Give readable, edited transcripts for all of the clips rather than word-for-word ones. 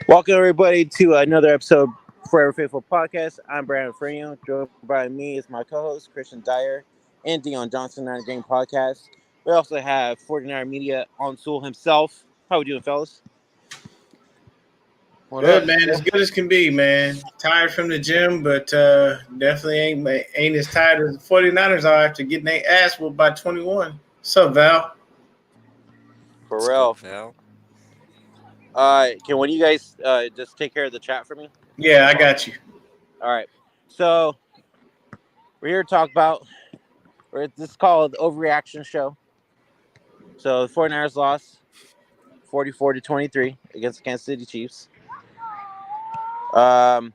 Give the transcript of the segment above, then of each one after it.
Welcome everybody to another episode of Forever Faithful Podcast. I'm Brandon Freno. Joined by me is my co-host Christian Dyer and Deon Johnson on the Game Podcast. We also have 49er Media on Soul himself. How we doing, fellas? What Good up? man, as good as can be, man. Tired from the gym, but definitely ain't as tired as the 49ers are after getting their ass whooped by 21. What's up, Val? For Let's go, real. Val. Can one of you guys just take care of the chat for me? Yeah, I got you. All right. So we're here to talk about. This is called the Overreaction Show. So the 49ers lost 44-23 against the Kansas City Chiefs. Let's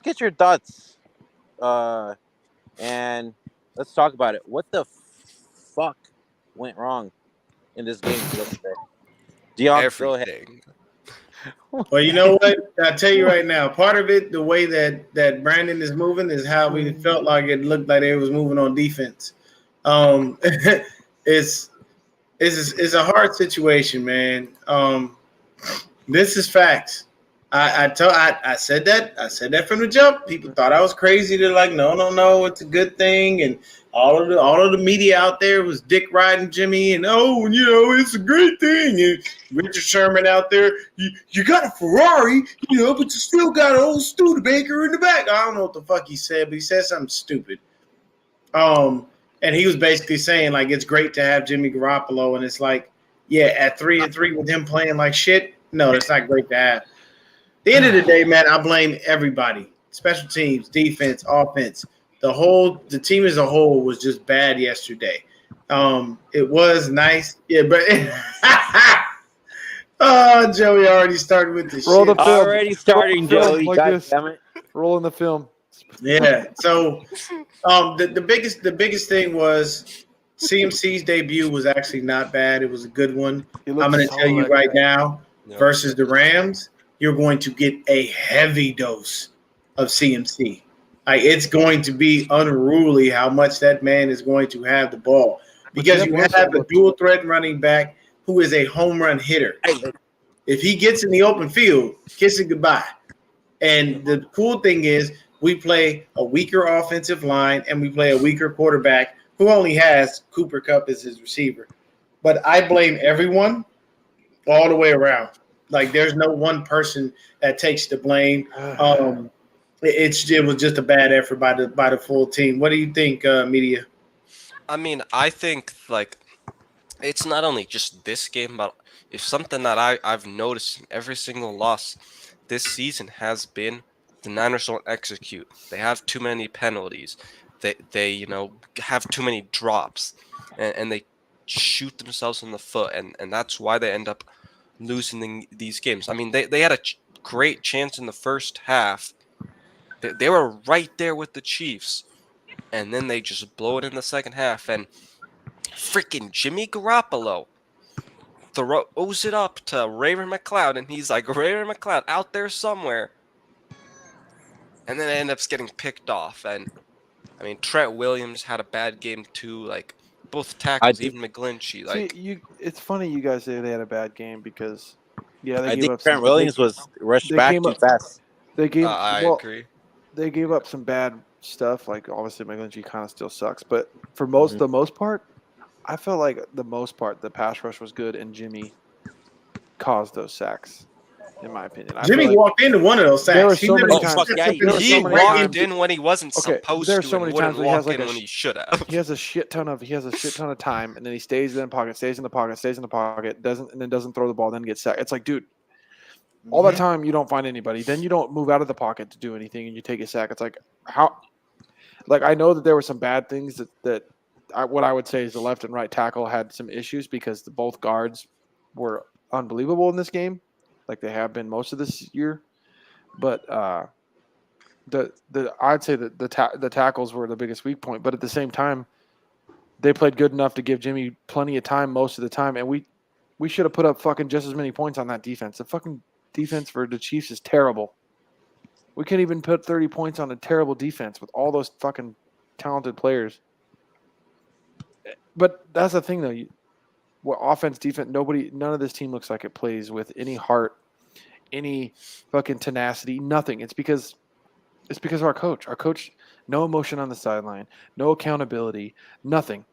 get your thoughts. And let's talk about it. What the fuck went wrong in this game yesterday? Deon, go ahead. Everything. Well, you know what? I'll tell you right now, part of it, the way that Brandon is moving is how we felt like it looked like they was moving on defense. It's it's a hard situation, man. This is facts. I said that from the jump. People thought I was crazy. They're like, no, it's a good thing. And all of the media out there was dick riding Jimmy, and it's a great thing. And Richard Sherman out there, you got a Ferrari, but you still got an old Studebaker in the back. I don't know what the fuck he said, but he said something stupid. And he was basically saying like it's great to have Jimmy Garoppolo, and it's like, yeah, at 3-3 with him playing like shit, no, that's not great to have. At the end of the day, man, I blame everybody. Special teams, defense, offense. The team as a whole was just bad yesterday. It was nice. Yeah, but Joey already started with the Roll shit. the film. Already starting, Joey. Like God this. damn it. Rolling the film. Yeah. So the biggest thing was CMC's debut was actually not bad. It was a good one. I'm going to tell you right now, versus the Rams, you're going to get a heavy dose of CMC. Like, it's going to be unruly how much that man is going to have the ball because you have a dual threat running back who is a home run hitter. If he gets in the open field, kiss it goodbye. And the cool thing is we play a weaker offensive line and we play a weaker quarterback who only has Cooper Kupp as his receiver. But I blame everyone all the way around. Like, there's no one person that takes the blame. It was just a bad effort by the full team. What do you think, media? I mean, I think like it's not only just this game, but it's something that I've noticed in every single loss this season has been the Niners don't execute. They have too many penalties. They have too many drops, and they shoot themselves in the foot, and that's why they end up losing these games. I mean, they had a great chance in the first half. They were right there with the Chiefs, and then they just blow it in the second half. And freaking Jimmy Garoppolo throws it up to Raven McLeod, and he's like, Raven McLeod out there somewhere. And then it ends up getting picked off. And I mean, Trent Williams had a bad game too. Like, both tackles, even McGlinchey. Like, See, it's funny you guys say they had a bad game because, they I gave think up. Trent Williams was rushed they back came too up- fast. They gave. I well, agree. They gave up some bad stuff. Like obviously, McGlinchey kind of still sucks, but for Mm-hmm. the most part, I felt like the pass rush was good, and Jimmy caused those sacks. In my opinion, Jimmy walked into one of those sacks. There were so many times. He walked in when he wasn't supposed there are to, so and many wouldn't times where he has walk like in when he should have. He has a shit ton of time, and then he stays in the pocket, stays in the pocket, doesn't throw the ball, then gets sacked. It's like, dude, all that time you don't find anybody, then you don't move out of the pocket to do anything, and you take a sack. It's like how, like I know that there were some bad things what I would say is the left and right tackle had some issues because both guards were unbelievable in this game, like they have been most of this year, but I'd say that the tackles were the biggest weak point, but at the same time, they played good enough to give Jimmy plenty of time most of the time, and we should have put up fucking just as many points on that defense. The fucking defense for the Chiefs is terrible. We can't even put 30 points on a terrible defense with all those fucking talented players. But that's the thing, though. Offense, defense, none of this team looks like it plays with any heart. any fucking tenacity, nothing. It's because of our coach. Our coach, no emotion on the sideline, no accountability, nothing.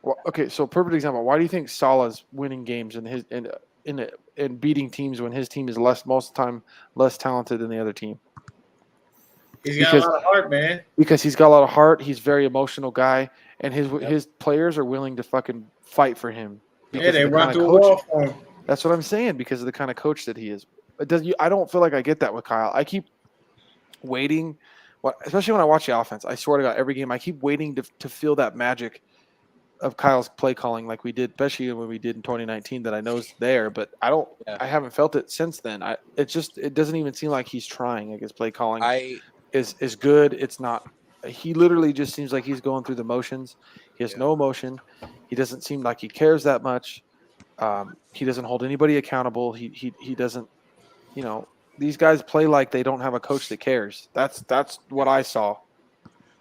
Well, okay, so perfect example. Why do you think Salah's winning games and beating teams when his team is most of the time less talented than the other team? He's got a lot of heart, man. Because he's got a lot of heart. He's a very emotional guy, and his players are willing to fucking fight for him. Yeah, they run through a wall for him. That's what I'm saying, because of the kind of coach that he is. I don't feel like I get that with Kyle. I keep waiting, especially when I watch the offense. I swear to God, every game I keep waiting to feel that magic of Kyle's play calling, like we did, especially when we did in 2019. That I know is there, but I haven't felt it since then. It doesn't even seem like he's trying. Like his play calling is good. It's not. He literally just seems like he's going through the motions. He has no emotion. He doesn't seem like he cares that much. He doesn't hold anybody accountable. He doesn't. These guys play like they don't have a coach that cares. That's what I saw.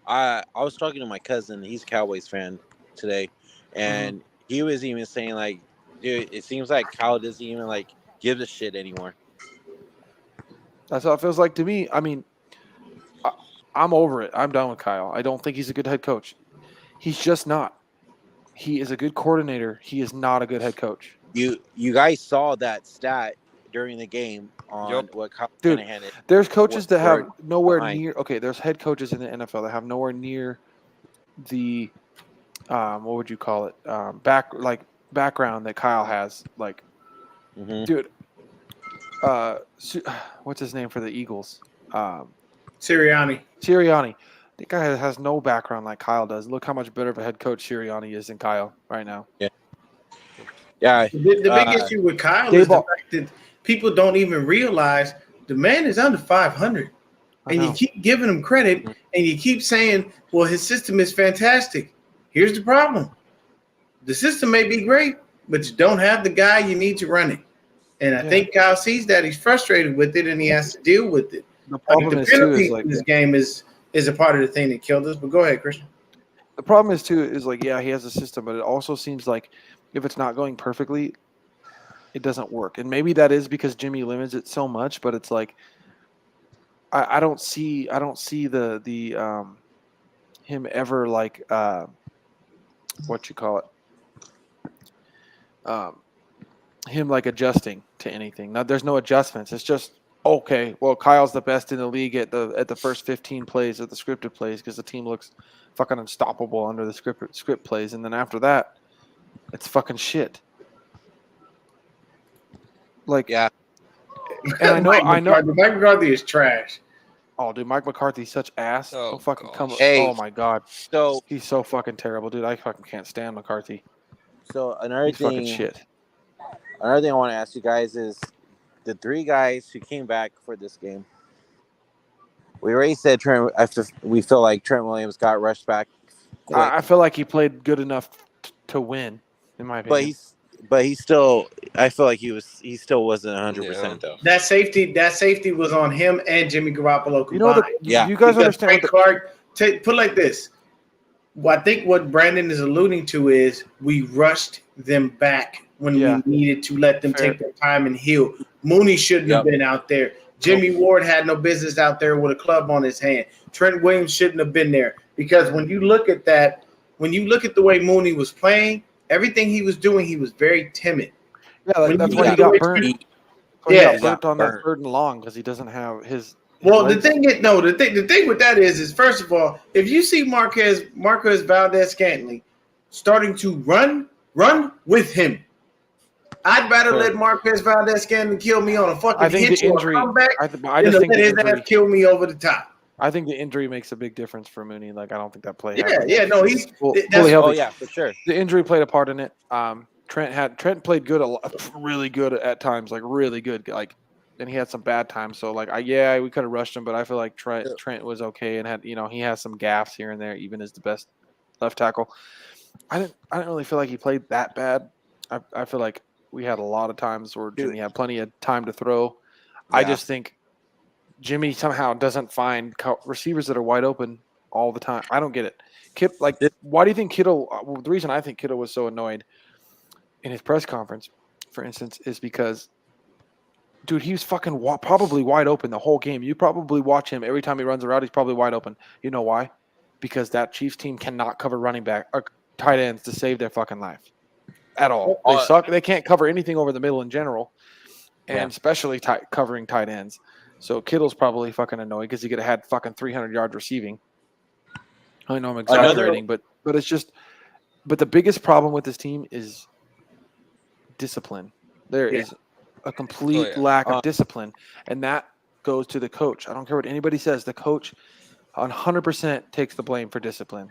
I was talking to my cousin. He's a Cowboys fan today, and he was even saying like, dude, it seems like Kyle doesn't even like give a shit anymore. That's how it feels like to me. I mean, I'm over it. I'm done with Kyle. I don't think he's a good head coach. He's just not. He is a good coordinator. He is not a good head coach. You guys saw that stat during the game on what Kyle Shanahan did. There's coaches that have nowhere near. Okay, there's head coaches in the NFL that have nowhere near the what would you call it? Background that Kyle has. Like, dude, what's his name for the Eagles? Sirianni. The guy has no background like Kyle does. Look how much better of a head coach Sirianni is than Kyle right now. Yeah. The big issue with Kyle is the fact that people don't even realize the man is under 500. And you keep giving him credit, and you keep saying, well, his system is fantastic. Here's the problem. The system may be great, but you don't have the guy you need to run it. And I think Kyle sees that. He's frustrated with it, and he has to deal with it. The problem is, too, is like this game is a part of the thing that killed us. But go ahead, Christian. The problem is, too, is like, yeah, he has a system, but it also seems like if it's not going perfectly, it doesn't work. And maybe that is because Jimmy limits it so much, but it's like I don't see the him ever like what you call it him like adjusting to anything. Now there's no adjustments. It's just okay. Well, Kyle's the best in the league at the first 15 plays of the scripted plays because the team looks fucking unstoppable under the script plays, and then after that, it's fucking shit. Like yeah. And I know. Mike McCarthy is trash. Oh, dude, Mike McCarthy's such ass. Oh, fucking come. Hey, oh my god. So he's so fucking terrible, dude. I fucking can't stand McCarthy. So another thing, fucking shit. Another thing I want to ask you guys is the three guys who came back for this game. We already said Trent. We feel like Trent Williams got rushed back. I feel like he played good enough to win, in my opinion. But he still. I feel like he still wasn't 100% though. That safety was on him and Jimmy Garoppolo combined. You guys understand? Clark, put it like this. Well, I think what Brandon is alluding to is we rushed them back when we needed to let them take their time and heal. Mooney shouldn't have been out there. Jimmy Ward had no business out there with a club on his hand. Trent Williams shouldn't have been there because when you look at that, when you look at the way Mooney was playing, everything he was doing, he was very timid. Yeah, that's why he got burnt. He got burnt on that 3rd and long because he doesn't have his. Well, the thing with that is first of all, if you see Marquez Valdez-Scantling starting to run with him, I'd rather let Marquez Valdez-Scantling kill me on a fucking hit or a comeback than let his ass kill me over the top. I think the injury makes a big difference for Mooney. Like, I don't think that play. No, he's fully healthy. Oh yeah, for sure. The injury played a part in it. Trent played good, really good at times, like really good. Like, and he had some bad times. So like, we could have rushed him, but I feel like Trent was okay and had, he has some gaffes here and there, even as the best left tackle. I didn't really feel like he played that bad. I feel like we had a lot of times where Jimmy had plenty of time to throw. Yeah. I just think Jimmy somehow doesn't find receivers that are wide open all the time. I don't get it. Why do you think Kittle? Well, the reason I think Kittle was so annoyed in his press conference, for instance, is because dude, he's fucking probably wide open the whole game. You probably watch him every time he runs a route. He's probably wide open. You know why? Because that Chiefs team cannot cover running back or tight ends to save their fucking life at all. They suck. They can't cover anything over the middle in general, and especially covering tight ends. So Kittle's probably fucking annoyed because he could have had fucking 300 yards receiving. I know I'm exaggerating, but it's just. But the biggest problem with this team is discipline. There is a complete lack of discipline, and that goes to the coach. I don't care what anybody says. The coach 100% takes the blame for discipline.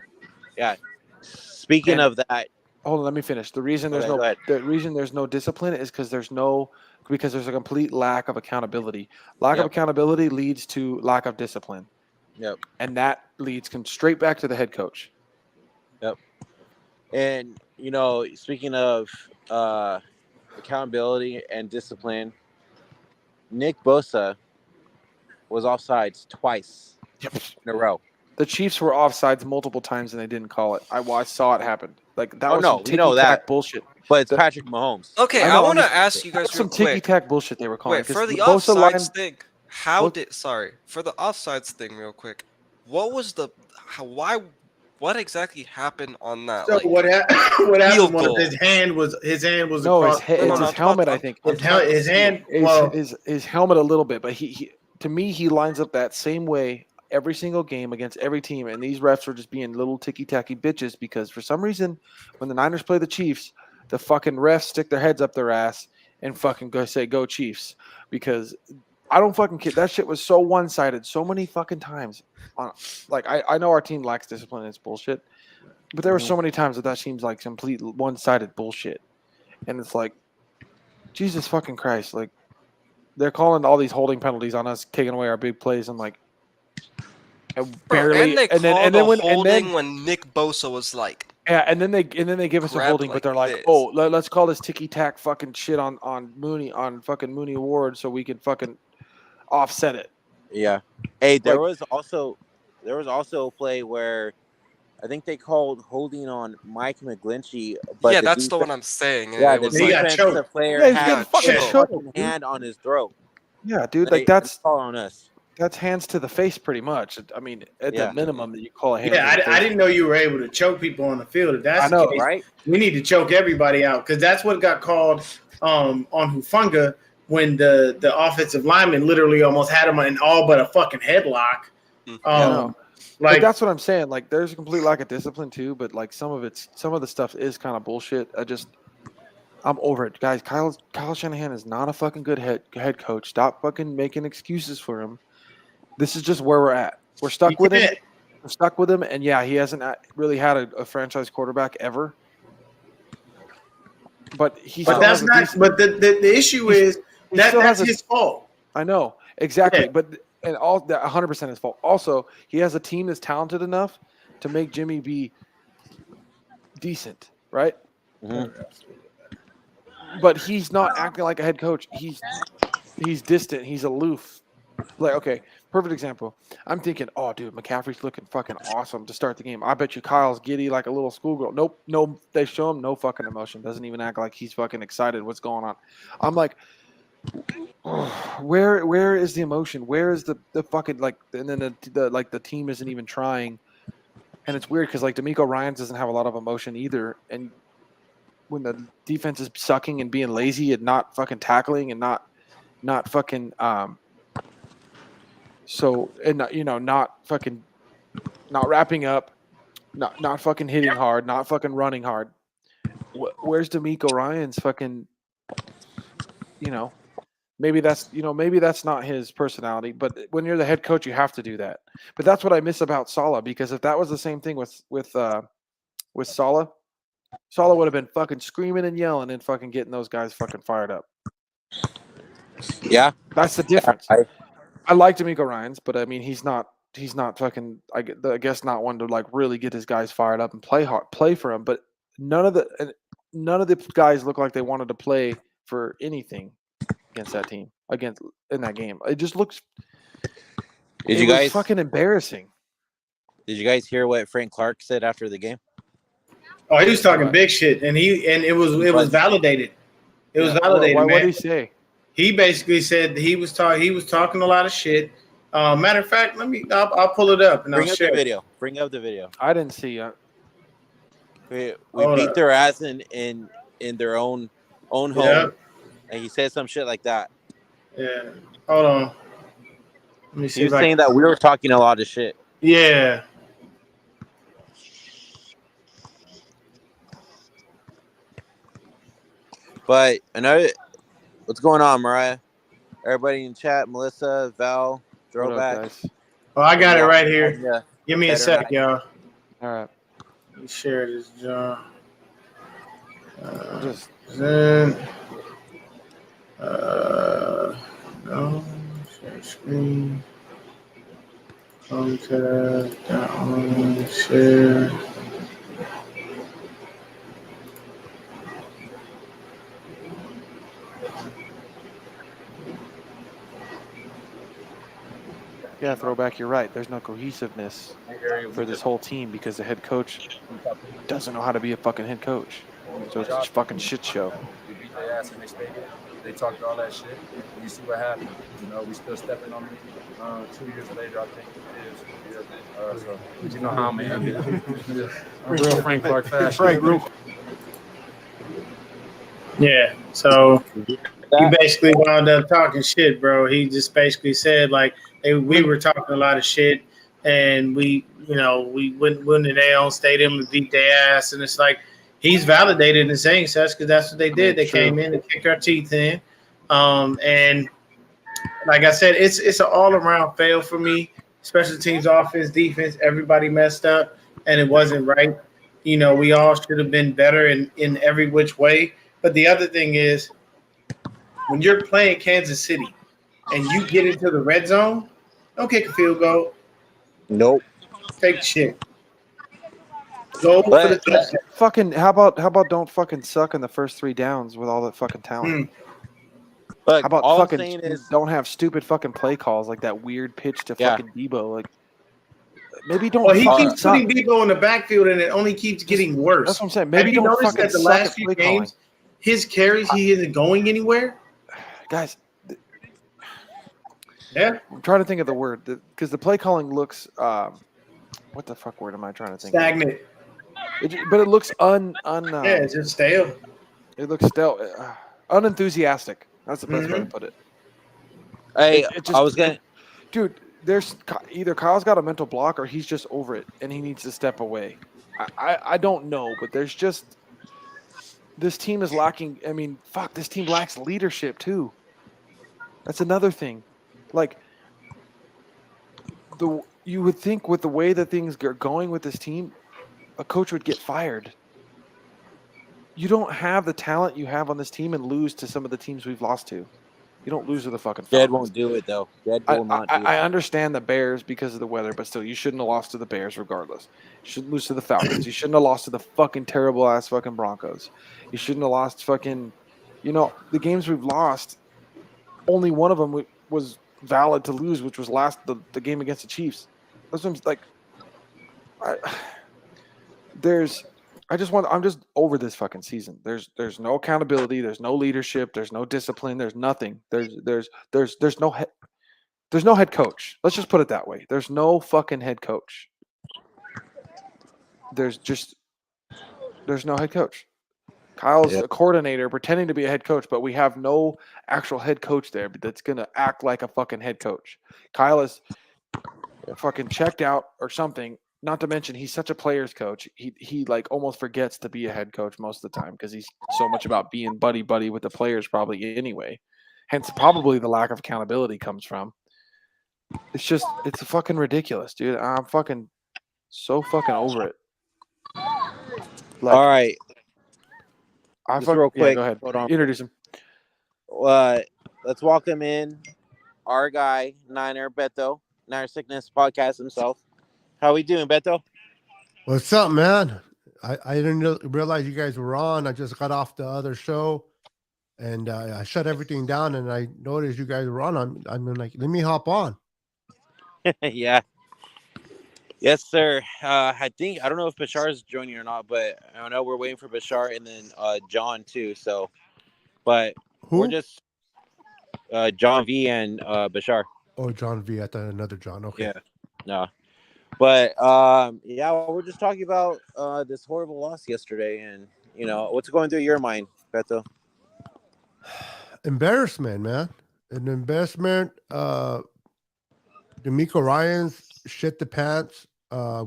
Yeah. Speaking of that, hold on, let me finish. The reason there's no discipline is because there's a complete lack of accountability. Lack of accountability leads to lack of discipline. Yep. And that leads straight back to the head coach. Yep. And speaking of accountability and discipline, Nick Bosa was offsides twice in a row. The Chiefs were offsides multiple times and they didn't call it. I saw it happen. Like that was some ticky-tack bullshit. But it's Patrick Mahomes. Okay, I want to ask you guys some ticky-tack bullshit they were calling. Wait, for the offsides thing, for the offsides thing real quick, what exactly happened on that? So what happened was his hand was it's across. his helmet, I think. His hand, his helmet a little bit, but he to me he lines up that same way every single game against every team, and these refs are just being little ticky-tacky bitches because for some reason when the Niners play the Chiefs, the fucking refs stick their heads up their ass and fucking go Chiefs because I don't fucking kid. That shit was so one-sided so many fucking times. I know our team lacks discipline and it's bullshit, but there were so many times that seems like complete one-sided bullshit, and it's like Jesus fucking Christ, like they're calling all these holding penalties on us, taking away our big plays. I'm like, barely. And then when Nick Bosa was like, and then they give us a holding, but they're like, oh, let's call this ticky tack fucking shit on fucking Mooney Ward so we can fucking offset it. Yeah. Hey, there was also a play where I think they called holding on Mike McGlinchey. But that's the one I'm saying. Yeah, the defensive player had a hand on his throat. Yeah, dude, that's all on us. That's hands to the face, pretty much. I mean, at the minimum, that you call a hand. Yeah, I didn't know you were able to choke people on the field. If that's the case, right? We need to choke everybody out because that's what got called on Hufanga when the offensive lineman literally almost had him in all but a fucking headlock. Like that's what I'm saying. Like, there's a complete lack of discipline too, but like some of the stuff is kind of bullshit. I'm over it, guys. Kyle Shanahan is not a fucking good head coach. Stop fucking making excuses for him. This is just where we're at. We're stuck with him. We're stuck with him, and he hasn't really had a franchise quarterback ever. But that's not. But the issue is that's his fault. I know exactly, but all that 100% his fault. Also, he has a team that's talented enough to make Jimmy be decent, right? Mm-hmm. But he's not acting like a head coach. He's distant. He's aloof. Like, okay, perfect example. I'm thinking, oh, dude, McCaffrey's looking fucking awesome to start the game. I bet you Kyle's giddy like a little schoolgirl. Nope, no, they show him no fucking emotion. Doesn't even act like he's fucking excited. What's going on? I'm like, where is the emotion? Where is the fucking like? And then the team isn't even trying, and it's weird because like D'Amico Ryans doesn't have a lot of emotion either, and when the defense is sucking and being lazy and not fucking tackling and not fucking not fucking not wrapping up, not fucking hitting hard, not fucking running hard. Where's D'Amico Ryans fucking? Maybe that's not his personality, but when you're the head coach, you have to do that. But that's what I miss about Saleh, because if that was the same thing with Saleh would have been fucking screaming and yelling and fucking getting those guys fucking fired up. Yeah, that's the difference. I like D'Amico Ryans, but I mean he's not fucking. I guess not one to like really get his guys fired up and play for him. But none of the guys look like they wanted to play for anything against that team in that game. It just looks. It was fucking embarrassing. Did you guys hear what Frank Clark said after the game? Oh, he was talking big shit, and it was validated. It was validated. What did he say? he basically said that he was talking a lot of shit. Matter of fact, I'll pull it up and Bring I'll up share the it. video. Bring up the video. I didn't see it. We Hold beat up. their ass in their own home, Yeah, and he said some shit like that. yeah. Hold on. Let me see He was if I saying can. that we were talking a lot of shit. Yeah. But another, what's going on, Mariah? Everybody in chat, Melissa, Val, What up, Throwback. guys? Oh, I got it Yeah, right here. yeah. Give me a Better sec, night. y'all. All right. Let me share this, John. Just Then, no, share screen. Contact, down, share. yeah, Throwback. You're right. There's no cohesiveness for this whole team because the head coach doesn't know how to be a fucking head coach. So it's just fucking shit show. We beat their ass in their stadium. They talked all that shit, and you see what happened. You know, we still stepping on them. 2 years later, I think it is. So, but you know how I'm in. I'm real Frank Clark fashion. Yeah, so he basically wound up talking shit, bro. He just basically said like we were talking a lot of shit, and we went to their own stadium and beat their ass, and it's like he's validated in saying such because that's what they did. They came in and kicked our teeth in, and like I said, it's an all around fail for me. Special teams, offense, defense, everybody messed up, and it wasn't right. You know, we all should have been better in every which way. But the other thing is, when you're playing Kansas City and you get into the red zone, don't kick a field goal. Nope. Take shit. Go for the touchdown. Fucking how about don't fucking suck in the first 3 downs with all that fucking talent? Look, How about all I'm fucking saying is, don't have stupid fucking play calls like that weird pitch to Yeah. fucking Debo? Like maybe don't Well, he fucking keeps suck. putting Debo in the backfield, and it only keeps getting worse. That's what I'm saying. Maybe Have you don't noticed fucking that the suck last at few play calling. games, his carries, he isn't going anywhere? Guys, Yeah. I'm trying to think of the word because the play calling looks what the fuck word am I trying to think Stagnant. of? But it looks Yeah, it's just stale. it looks still unenthusiastic. That's the best way to put it. hey, It just, I was gonna. dude, there's either Kyle's got a mental block or he's just over it and he needs to step away. I don't know, but there's just this team is lacking. I mean, fuck, this team lacks leadership too. That's another thing. Like you would think with the way that things are going with this team, a coach would get fired. You don't have the talent you have on this team and lose to some of the teams we've lost to. You don't lose to the fucking Falcons. Jed won't do it though. Jed will not do it. I understand the Bears because of the weather, but still, you shouldn't have lost to the Bears regardless. You shouldn't lose to the Falcons. You shouldn't have lost to the fucking terrible ass fucking Broncos. You shouldn't have lost fucking, the games we've lost. Only one of them was valid to lose, which was the game against the Chiefs. That's what I'm like. I'm just over this fucking season. There's no accountability. There's no leadership. There's no discipline. There's nothing. There's no head coach. Let's just put it that way. There's no fucking head coach. There's no head coach. Kyle's a coordinator pretending to be a head coach, but we have no actual head coach there that's going to act like a fucking head coach. Kyle is fucking checked out or something. Not to mention he's such a player's coach. He like almost forgets to be a head coach most of the time because he's so much about being buddy with the players probably anyway. Hence probably the lack of accountability comes from. It's fucking ridiculous, dude. I'm fucking so fucking over it. Like, all right. Just real quick. Yeah, go ahead. Hold on. Introduce him. Let's welcome in our guy, Niner Beto, Niner Sickness Podcast himself. How we doing, Beto? What's up, man? I didn't realize you guys were on. I just got off the other show, and I shut everything down, and I noticed you guys were on. I'm like, let me hop on. Yeah. Yes, sir. I don't know if Bashar's joining or not, but I know we're waiting for Bashar and then John too. So, but Who? we're just John V and Bashar. Oh, John V. I thought another John. Okay. Yeah, no, but yeah, we're just talking about this horrible loss yesterday, and what's going through your mind, Beto? Embarrassment, man. An embarrassment. D'Amico Ryans shit the pants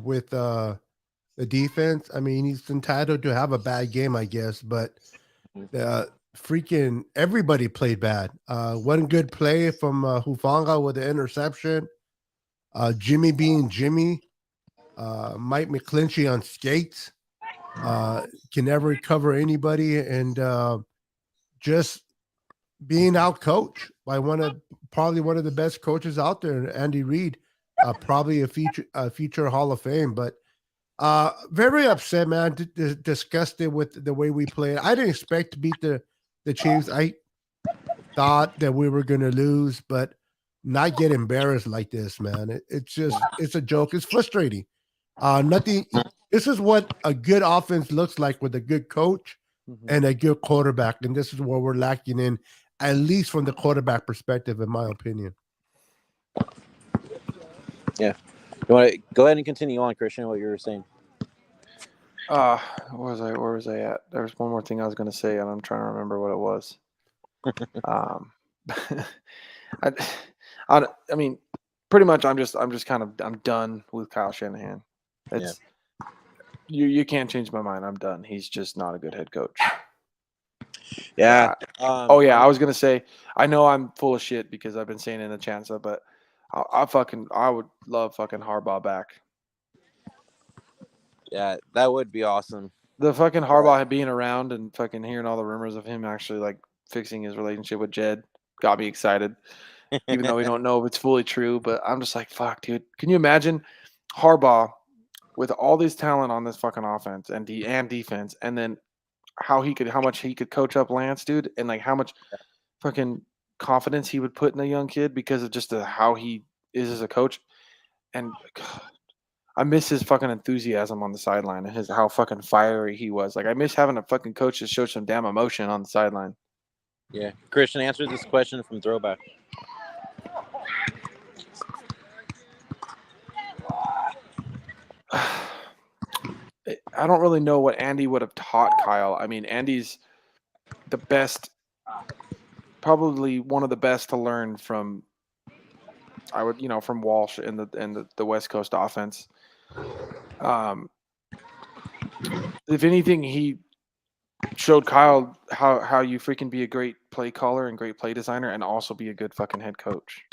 with the defense. I mean, he's entitled to have a bad game, I guess, but freaking everybody played bad. One good play from Hufanga with the interception. Jimmy being Jimmy. Mike McClinchy on skates. Can never cover anybody, and just being out coached by probably one of the best coaches out there, Andy Reid, probably a future Hall of Fame. But very upset, man. Disgusted with the way we played. I didn't expect to beat the Chiefs. I thought that we were going to lose, but not get embarrassed like this, man. It's a joke. It's frustrating. Nothing. This is what a good offense looks like with a good coach and a good quarterback, and this is what we're lacking in, at least from the quarterback perspective, in my opinion. Yeah. You want to go ahead and continue on, Christian, what you were saying? Where was I at? There was one more thing I was going to say, and I'm trying to remember what it was. I mean, pretty much, I'm done with Kyle Shanahan. You can't change my mind. I'm done. He's just not a good head coach. Yeah. I was gonna say, I know I'm full of shit because I've been saying it in the chat stuff, but I would love fucking Harbaugh back. Yeah, that would be awesome. The fucking Harbaugh being around and fucking hearing all the rumors of him actually like fixing his relationship with Jed got me excited. Even though we don't know if it's fully true, but I'm just like, fuck, dude. Can you imagine Harbaugh with all this talent on this fucking offense and defense, and then how much he could coach up Lance, dude, and like how much fucking confidence he would put in a young kid because of just how he is as a coach. And God, I miss his fucking enthusiasm on the sideline and how fucking fiery he was. Like I miss having a fucking coach that showed some damn emotion on the sideline. Yeah, Christian, answer this question from Throwback. I don't really know what Andy would have taught Kyle. I mean, Andy's the best, probably one of the best to learn from. From Walsh and the West Coast offense. If anything, he showed Kyle how you freaking be a great play caller and great play designer, and also be a good fucking head coach.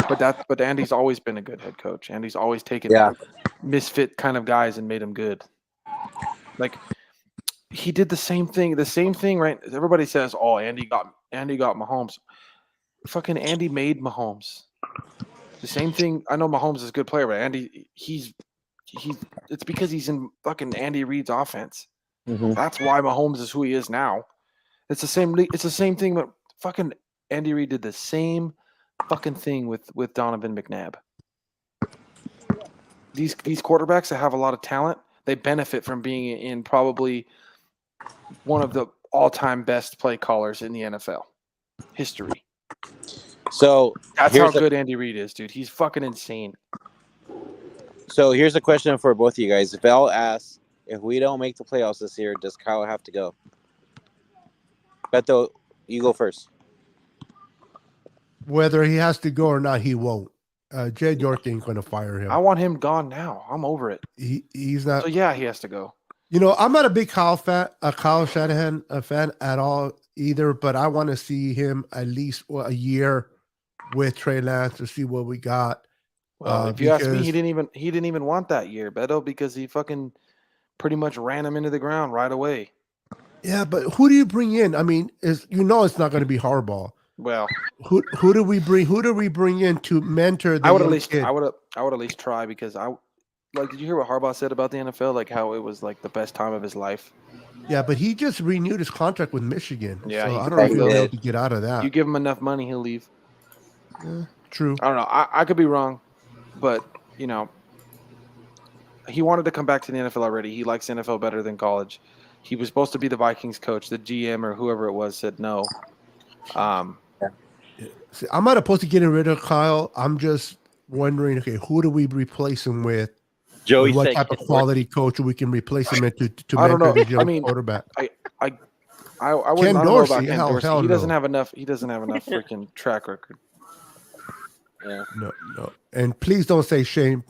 But Andy's always been a good head coach. Andy's always taken misfit kind of guys and made them good. Like he did the same thing, right? Everybody says, "Oh, Andy got Mahomes." Fucking Andy made Mahomes. The same thing. I know Mahomes is a good player, but Andy, it's because he's in fucking Andy Reid's offense. Mm-hmm. That's why Mahomes is who he is now. It's the same thing, but fucking Andy Reid did the same fucking thing with Donovan McNabb. These quarterbacks that have a lot of talent, they benefit from being in probably one of the all-time best play callers in the NFL history. So that's how good Andy Reid is, dude. He's fucking insane. So here's a question for both of you guys. Val asks, if we don't make the playoffs this year, does Kyle have to go? Beto, you go first. Whether he has to go or not, he won't. Jed York ain't going to fire him. I want him gone now. I'm over it. He's not. So yeah, he has to go. I'm not a big Kyle Shanahan fan at all either, but I want to see him at least a year with Trey Lance to see what we got. Well, if you ask me, he didn't even want that year, Beto, because he fucking pretty much ran him into the ground right away. Yeah, but who do you bring in? I mean, it's not going to be Harbaugh. Well, who do we bring? Who do we bring in to mentor the I would at least try, because did you hear what Harbaugh said about the NFL? Like how it was like the best time of his life. Yeah, but he just renewed his contract with Michigan. Yeah, so I don't know if he'll be able to get out of that. You give him enough money, he'll leave. Yeah, true. I don't know. I could be wrong, but he wanted to come back to the NFL already. He likes the NFL better than college. He was supposed to be the Vikings coach. The GM or whoever it was said no. See, I'm not opposed to getting rid of Kyle. I'm just wondering, okay, who do we replace him with? Joey What said type of Ken quality coach we can replace him into to I don't mentor know. this young I mean, quarterback? I Ken don't know Dorsey, about Ken hell Dorsey. He doesn't no. have enough. He doesn't have enough freaking track record. Yeah. No. And please don't say Sean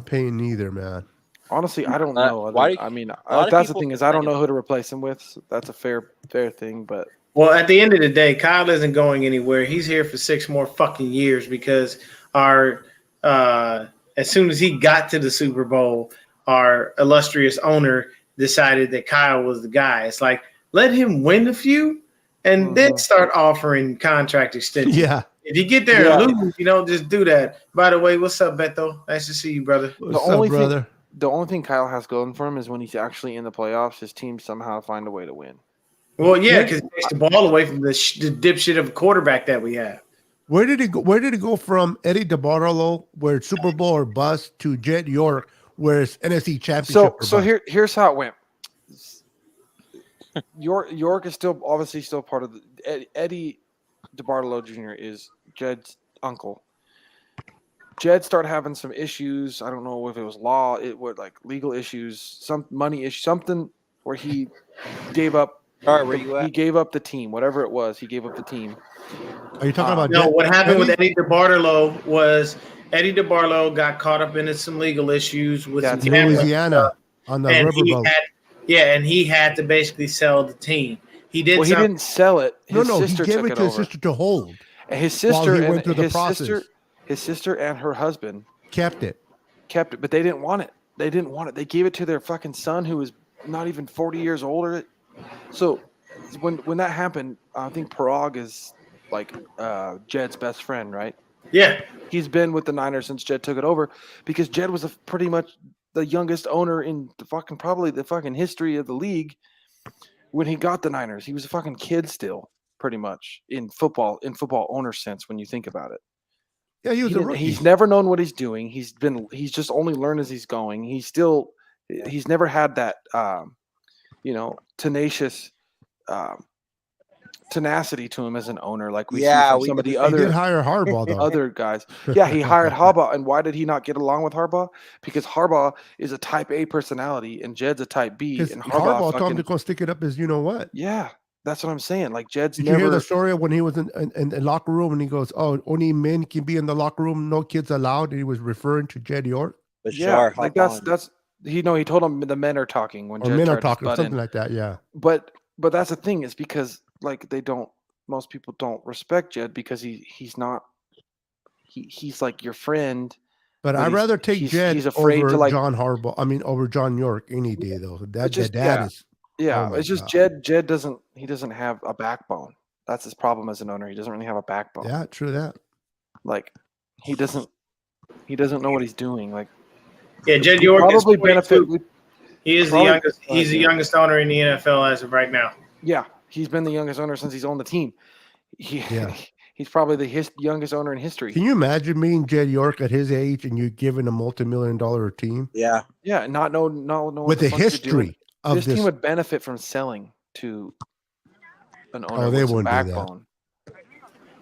Payton either, man. Honestly, I don't know. I mean, that's the thing is I don't know who to replace him with. So that's a fair thing, but Well, at the end of the day, Kyle isn't going anywhere. He's here for 6 more fucking years because our as soon as he got to the Super Bowl, our illustrious owner decided that Kyle was the guy. It's like, let him win a few and then start offering contract extensions. Yeah. If you get there and lose, you don't just do that. By the way, what's up, Beto? Nice to see you, brother. What's up, brother? The only thing Kyle has going for him is when he's actually in the playoffs, his team somehow find a way to win. Well, yeah, because he takes the ball away from the dipshit of a quarterback that we have. Where did it go? Where did it go from Eddie DeBartolo, where it's Super Bowl or bust, to Jet York, where it's NFC Championship? So here's how it went. York is still part of the Eddie DeBartolo Jr. is Jed's uncle. Jed started having some issues. I don't know if it was legal issues, some money issue, something where he gave up. All right, where you at? He gave up the team, whatever it was. He gave up the team. Are you talking about? No, what happened with Eddie DeBartolo was Eddie DeBartolo got caught up in some legal issues with some Louisiana on the riverboat. And he had to basically sell the team. He did. Well, he didn't sell it. He gave it to his sister to hold. And his sister while he went through the process. His sister and her husband kept it, but they didn't want it. They gave it to their fucking son, who was not even 40 years older. So when that happened, I think Parag is like Jed's best friend, right? Yeah. He's been with the Niners since Jed took it over because Jed was pretty much the youngest owner in probably the fucking history of the league when he got the Niners. He was a fucking kid still, pretty much in football owner sense when you think about it. Yeah, he was a rookie. He's never known what he's doing. He's just only learned as he's going. He's never had that tenacious tenacity to him as an owner, like we see from some of the other. He did hire Harbaugh, though. Other guys. Yeah, he hired Harbaugh, and why did he not get along with Harbaugh? Because Harbaugh is a Type A personality, and Jed's a Type B. And Harbaugh told him to go stick it up as you know what. Yeah, that's what I'm saying. Like Jed's Did never. you hear the story of when he was in the locker room and he goes, "Oh, only men can be in the locker room, no kids allowed." And he was referring to Jed York. Yeah, like that's he told him the men are talking when men are talking, something like that. Yeah, but that's the thing is because like most people don't respect Jed because he's like your friend. But I'd rather take Jed he's afraid over to John Harbaugh. I mean, over John York any day though. That is. Yeah, it's just God. Jed doesn't have a backbone. That's his problem as an owner. He doesn't really have a backbone. Yeah, true that. Like he doesn't know what he's doing. Like Jed York probably benefit. He is the youngest. He's the youngest owner in the NFL as of right now. Yeah, he's been the youngest owner since he's owned the team. He's probably the youngest owner in history. Can you imagine being Jed York at his age and you're given a multi-million-dollar team? Yeah, not know with the history of this team would benefit from selling to an owner they with some wouldn't backbone.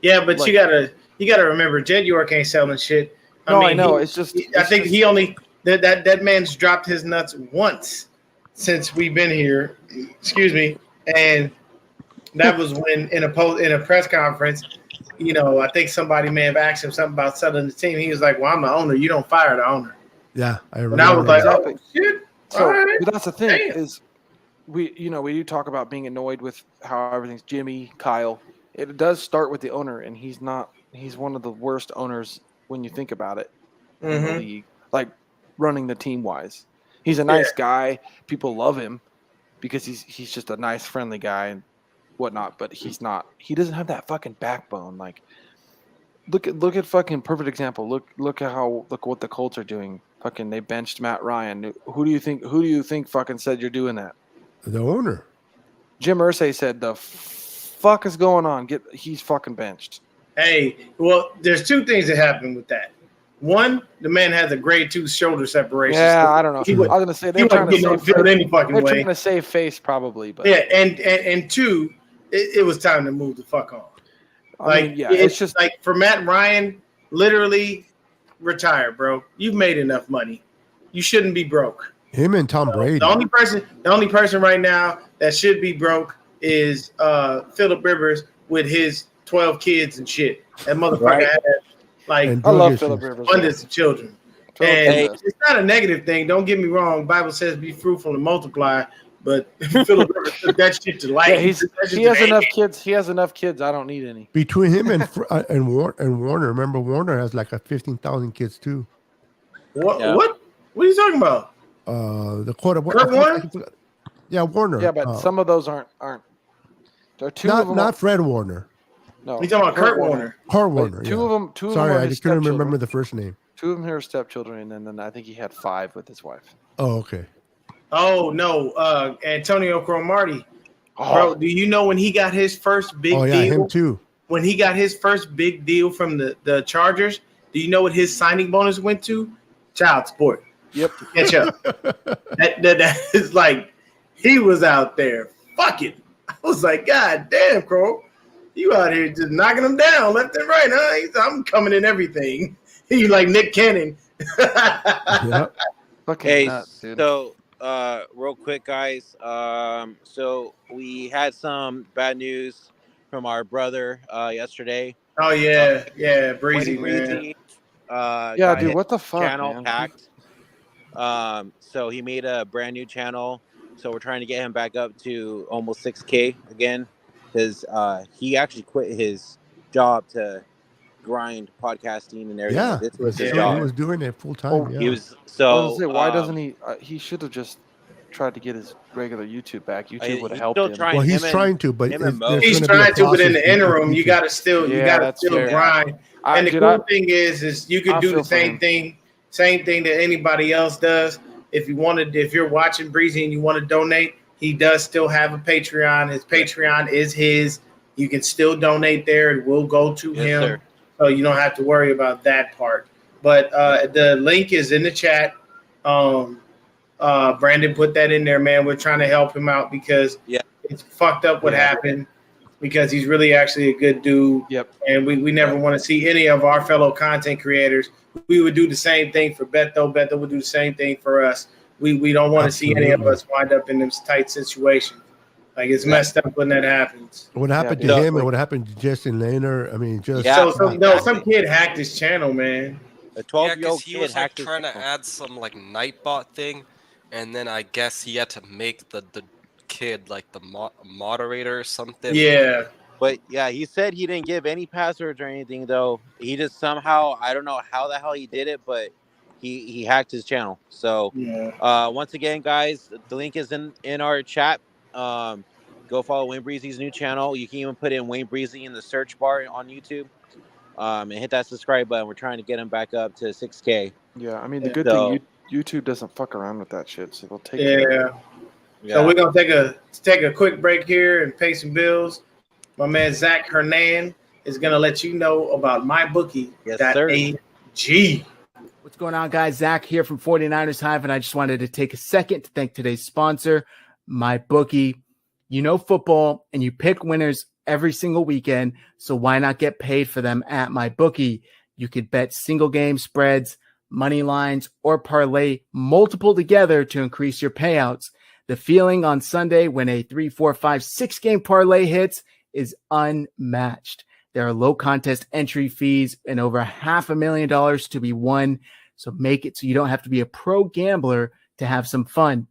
Yeah, but like, you gotta remember, Jed York ain't selling shit. I know. It's just. I think he only that man's dropped his nuts once since we've been here. Excuse me, and that was when in a press conference. I think somebody may have asked him something about selling the team. He was like, "Well, I'm the owner. You don't fire the owner." Yeah, I remember. And I was like, "Oh shit!" So but that's the thing is, we do talk about being annoyed with how everything's Jimmy, Kyle. It does start with the owner, and he's one of the worst owners when you think about it in the league. Like running the team wise, he's a nice guy. People love him because he's just a nice, friendly guy and whatnot. But he doesn't have that fucking backbone. Like look at fucking perfect example. Look what the Colts are doing. Fucking they benched Matt Ryan. Who do you think fucking said you're doing that? The owner. Jim Irsay said the fuck is going on? He's fucking benched. Hey, well, there's two things that happen with that. One, the man has a grade 2 shoulder separation. Yeah, I don't know. I was gonna say they're trying to save any fucking way. They're trying to save face, probably. But yeah, and two, it was time to move the fuck on. It's just like for Matt Ryan, literally retire, bro. You've made enough money. You shouldn't be broke. Him and Tom Brady. The only person right now that should be broke is Phillip Rivers with his 12 kids and shit. That motherfucker had I love Phillip Rivers. Abundance of children. And it's not a negative thing. Don't get me wrong. Bible says be fruitful and multiply. But Phillip Rivers took that shit to life. Yeah, he has enough kids. He has enough kids. I don't need any. Between him and Warner, remember Warner has like 15,000 kids too. What? Yeah. What are you talking about? The quarterback. Kurt Warner? Yeah, Warner. Yeah, but some of those aren't. There are two not, of them. Not Fred Warner. No, he's talking about Kurt Warner. Kurt Warner. Two of them. Sorry, I just couldn't remember the first name. Two of them are stepchildren, and then I think he had 5 with his wife. Oh, okay. Oh no, Antonio Cromartie. Bro, do you know when he got his first big deal? Oh yeah, him too. When he got his first big deal from the Chargers, do you know what his signing bonus went to? Child support. Yep. Catch up. that is like he was out there fucking. I was like, God damn, Crow. You out here just knocking them down left and right, huh? I'm coming in everything. He like Nick Cannon. Yep. Okay, so real quick, guys. So we had some bad news from our brother yesterday. Oh yeah, Breezy, man. Yeah, dude, what the fuck, channel man? Hacked. So he made a brand new channel. So we're trying to get him back up to almost 6K again, because he actually quit his job to grind podcasting and everything. Yeah, this was his job. He was doing it full time. He was so. Why doesn't he? He should have just tried to get his regular YouTube back. YouTube would have helped him. Well, he's trying to, but he's trying to. But in the interim, you got to still grind. And the cool thing is you could do the same thing that anybody else does. If you're watching Breezy and you want to donate, he does still have a Patreon. His Patreon is his. You can still donate there. It will go to him. Sir. So you don't have to worry about that part. But the link is in the chat. Brandon put that in there, man. We're trying to help him out because it's fucked up what happened, because he's really actually a good dude. Yep. And we never want to see any of our fellow content creators. We would do the same thing for Beto. Beto would do the same thing for us. We don't want to see any of us wind up in this tight situation. Like, it's messed up when that happens. What happened to him and what happened to Justin Lehner? I mean, just some kid hacked his channel, man. A 12-year-old he was like trying to add some like Nightbot thing, and then I guess he had to make the kid like the moderator or something. Yeah. But yeah, he said he didn't give any passwords or anything though. He just somehow, I don't know how the hell he did it, but he hacked his channel. So once again, guys, the link is in our chat. Go follow Wayne Breezy's new channel. You can even put in Wayne Breezy in the search bar on YouTube. And hit that subscribe button. We're trying to get him back up to 6K. Yeah, I mean the good thing, YouTube doesn't fuck around with that shit, so they'll take care of it. So we're gonna take a quick break here and pay some bills. My man Zach Hernan is gonna let you know about mybookie.ag. What's going on, guys? Zach here from 49ers Hive, and I just wanted to take a second to thank today's sponsor, MyBookie. You know football, and you pick winners every single weekend, so why not get paid for them at MyBookie? You could bet single game spreads, money lines, or parlay multiple together to increase your payouts. The feeling on Sunday when a 3, 4, 5, 6 game parlay hits is unmatched. There are low contest entry fees and over $500,000 to be won. So make it so you don't have to be a pro gambler to have some fun.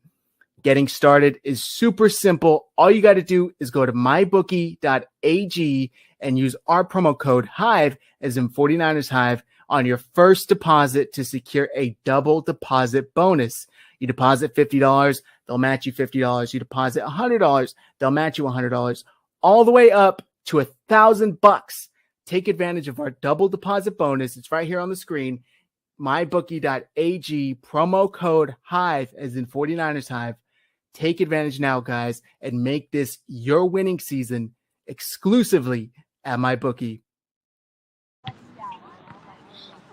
Getting started is super simple. All you got to do is go to mybookie.ag and use our promo code HIVE, as in 49ers Hive, on your first deposit to secure a double deposit bonus. You deposit $50, they'll match you $50. You deposit $100, they'll match you $100, all the way up to $1,000. Take advantage of our double deposit bonus. It's right here on the screen. mybookie.ag, promo code HIVE, as in 49ers Hive. Take advantage now, guys, and make this your winning season exclusively at MyBookie.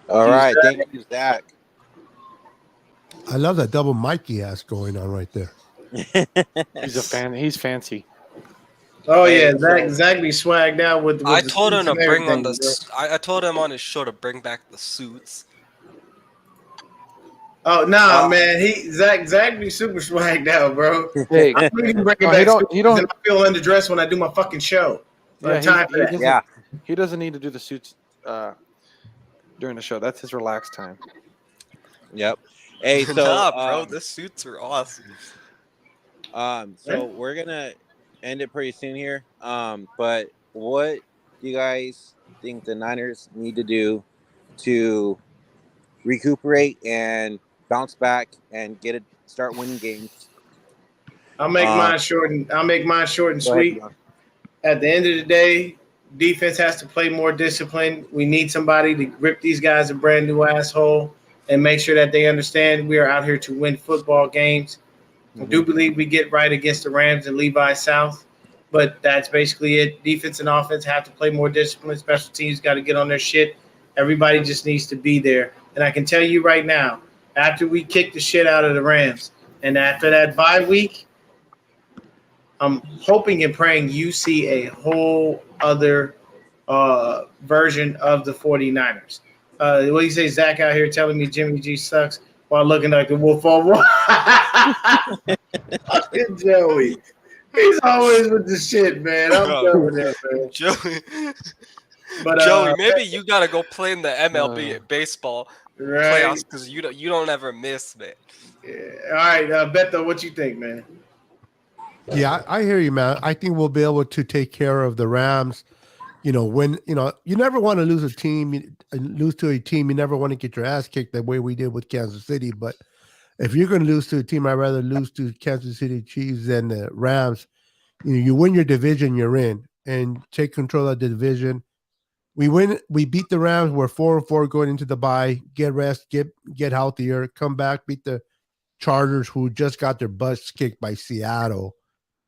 All right. Thank you, Zach. I love that double mic he has going on right there. He's a fan. He's fancy. Oh yeah, Zach be swagged out with I the told him suits to and bring on everything, the. I told him on his show to bring back the suits. Oh nah, man, Zach be super swagged out, bro. Hey, I need him bringing no, back suits, he don't. and I feel underdressed when I do my fucking show. Yeah, Time for that. Yeah. he doesn't need to do the suits during the show. That's his relaxed time. Yep. Hey, so nah, bro, the suits are awesome. So we're gonna end it pretty soon here. But what do you guys think the Niners need to do to recuperate and bounce back and start winning games? I'll make mine short and sweet. Ahead, At the end of the day, defense has to play more discipline. We need somebody to rip these guys a brand new asshole and make sure that they understand we are out here to win football games. I do believe we get right against the Rams and Levi South, but that's basically it. Defense and offense have to play more discipline. Special teams got to get on their shit. Everybody just needs to be there. And I can tell you right now, after we kick the shit out of the Rams and after that bye week, I'm hoping and praying you see a whole other version of the 49ers. What do you say, Zach out here telling me Jimmy G sucks while looking like the Wolf of Wall? Fucking Joey. He's always with the shit, man. I'm done with that, man. Joey. But, Joey, maybe you gotta go play in the MLB baseball playoffs because you don't ever miss, man. Yeah. All right, Beto, what you think, man? Yeah, I hear you, man. I think we'll be able to take care of the Rams. You never want to lose to a team. You never want to get your ass kicked the way we did with Kansas City. But if you're going to lose to a team, I'd rather lose to Kansas City Chiefs than the Rams. You win your division, you're in, and take control of the division. We beat the Rams. We're 4-4 going into the bye. Get rest, get healthier, come back, beat the Chargers, who just got their butts kicked by Seattle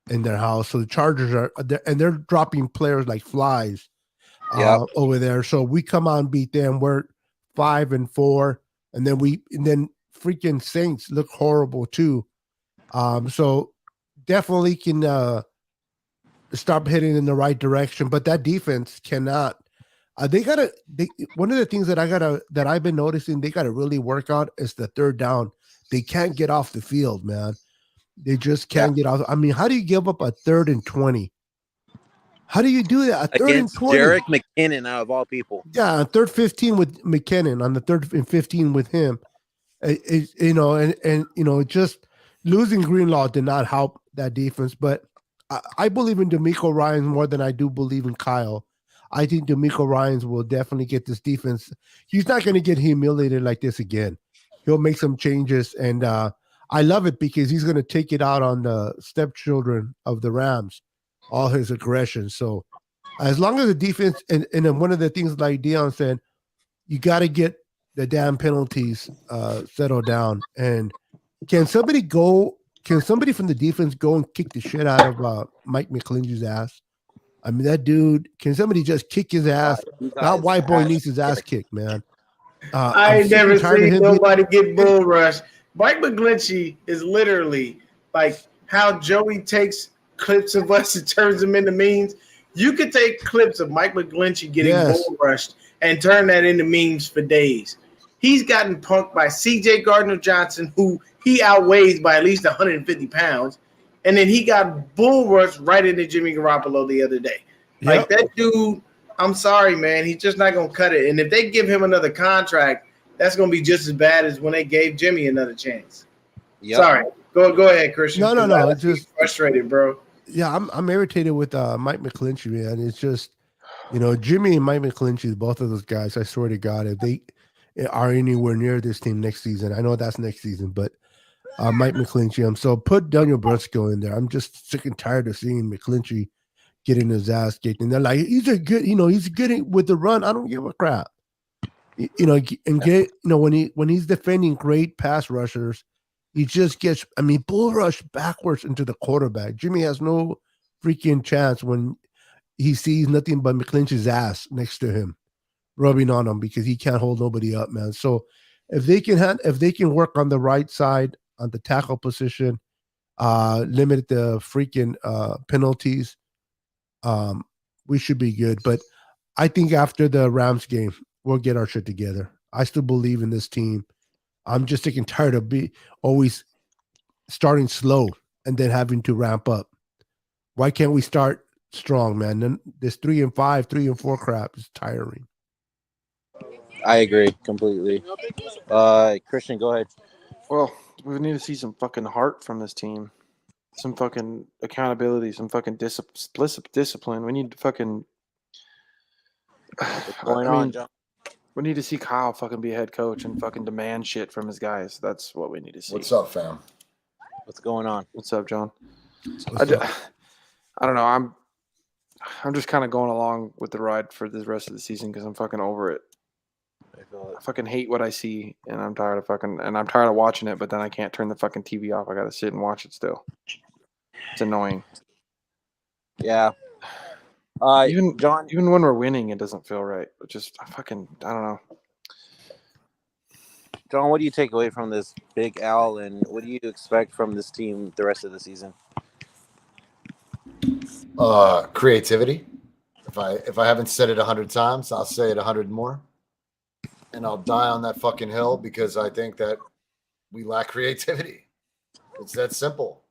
in their house. So the Chargers they're dropping players like flies over there. So we come out and beat them. We're 5-4, and then freaking Saints look horrible too. So definitely can stop hitting in the right direction, but that defense cannot. One of the things that I've been noticing they gotta really work on is the third down. They can't get off the field, man. They just can't get off. I mean, how do you give up a 3rd and 20? How do you do that? A 3rd and 20. Derek McKinnon, out of all people. Yeah, on 3rd 15 with McKinnon, on the 3rd and 15 with him. Just losing Greenlaw did not help that defense. But I believe in DeMeco Ryans more than I do believe in Kyle. I think DeMeco Ryans will definitely get this defense. He's not going to get humiliated like this again. He'll make some changes, and I love it because he's going to take it out on the stepchildren of the Rams, all his aggression. So as long as the defense, and then one of the things like Deon said, you got to get the damn penalties settled down. And can somebody from the defense go and kick the shit out of Mike McClinchy's ass? I mean, that dude, can somebody just kick his ass? That white boy needs his ass kicked, man. I ain't never seen nobody get bull rushed. Mike McGlinchey is literally like how Joey takes clips of us and turns them into memes. You could take clips of Mike McGlinchey getting bull rushed and turn that into memes for days. He's gotten punked by CJ Gardner-Johnson, who he outweighs by at least 150 pounds. And then he got bull rushed right into Jimmy Garoppolo the other day. Like that dude, I'm sorry, man. He's just not going to cut it. And if they give him another contract, that's going to be just as bad as when they gave Jimmy another chance. Yep. Sorry. Go ahead, Christian. No. It's just frustrated, bro. Yeah, I'm irritated with Mike McClinchy, man. It's just, Jimmy and Mike McClinchy, both of those guys, I swear to God, if they are anywhere near this team next season, I know that's next season, but Mike McClinchy, so put Daniel Brunskill in there. I'm just sick and tired of seeing McClinchy getting his ass kicked. And they're like, he's good with the run. I don't give a crap. When he's defending great pass rushers, he just gets, bull rush backwards into the quarterback. Jimmy has no freaking chance when he sees nothing but McClinchy's ass next to him, rubbing on him because he can't hold nobody up, man. So if they can work on the right side on the tackle position, limit the freaking penalties, we should be good. But I think after the Rams game, we'll get our shit together. I still believe in this team. I'm just sick and tired of always starting slow and then having to ramp up. Why can't we start strong, man? Then this 3-5, 3-4 crap is tiring. I agree completely. Christian, go ahead. Well, we need to see some fucking heart from this team. Some fucking accountability, some fucking discipline. We need to fucking. What's going on, John? We need to see Kyle fucking be a head coach and fucking demand shit from his guys. That's what we need to see. What's up, fam? What's going on? What's up, John? I don't know. I'm just kind of going along with the ride for the rest of the season because I'm fucking over it. I fucking hate what I see, and I'm tired of watching it. But then I can't turn the fucking TV off. I gotta sit and watch it still. It's annoying. Yeah. Even when we're winning, it doesn't feel right. It just I don't know. John, what do you take away from this big L, and what do you expect from this team the rest of the season? Creativity. If I haven't said it 100 times, I'll say it 100 more. And I'll die on that fucking hill because I think that we lack creativity. It's that simple.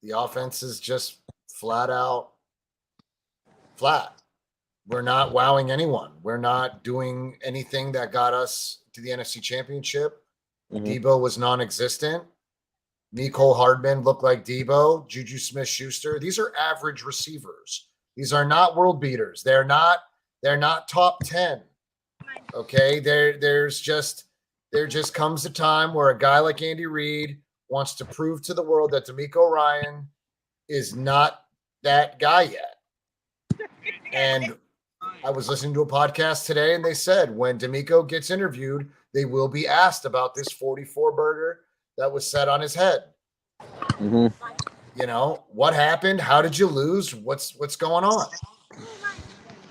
The offense is just flat out flat. We're not wowing anyone. We're not doing anything that got us to the NFC Championship. Mm-hmm. Debo was non-existent. Mecole Hardman looked like Debo. Juju Smith-Schuster. These are average receivers. These are not world beaters. They're not top 10. Okay, there just comes a time where a guy like Andy Reid wants to prove to the world that DeMeco Ryan is not that guy yet. And I was listening to a podcast today, and they said when DeMeco gets interviewed, they will be asked about this 44 burger that was set on his head. Mm-hmm. You know, what happened? How did you lose? What's going on?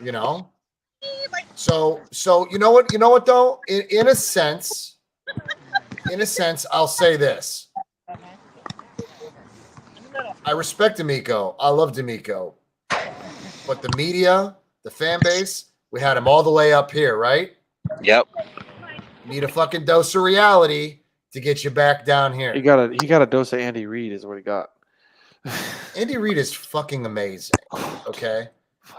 You know? So you know what though? In a sense, I'll say this. I respect DeMeco. I love DeMeco. But the media, the fan base, we had him all the way up here, right? Yep. Need a fucking dose of reality to get you back down here. He got a dose of Andy Reid is what he got. Andy Reid is fucking amazing. Okay.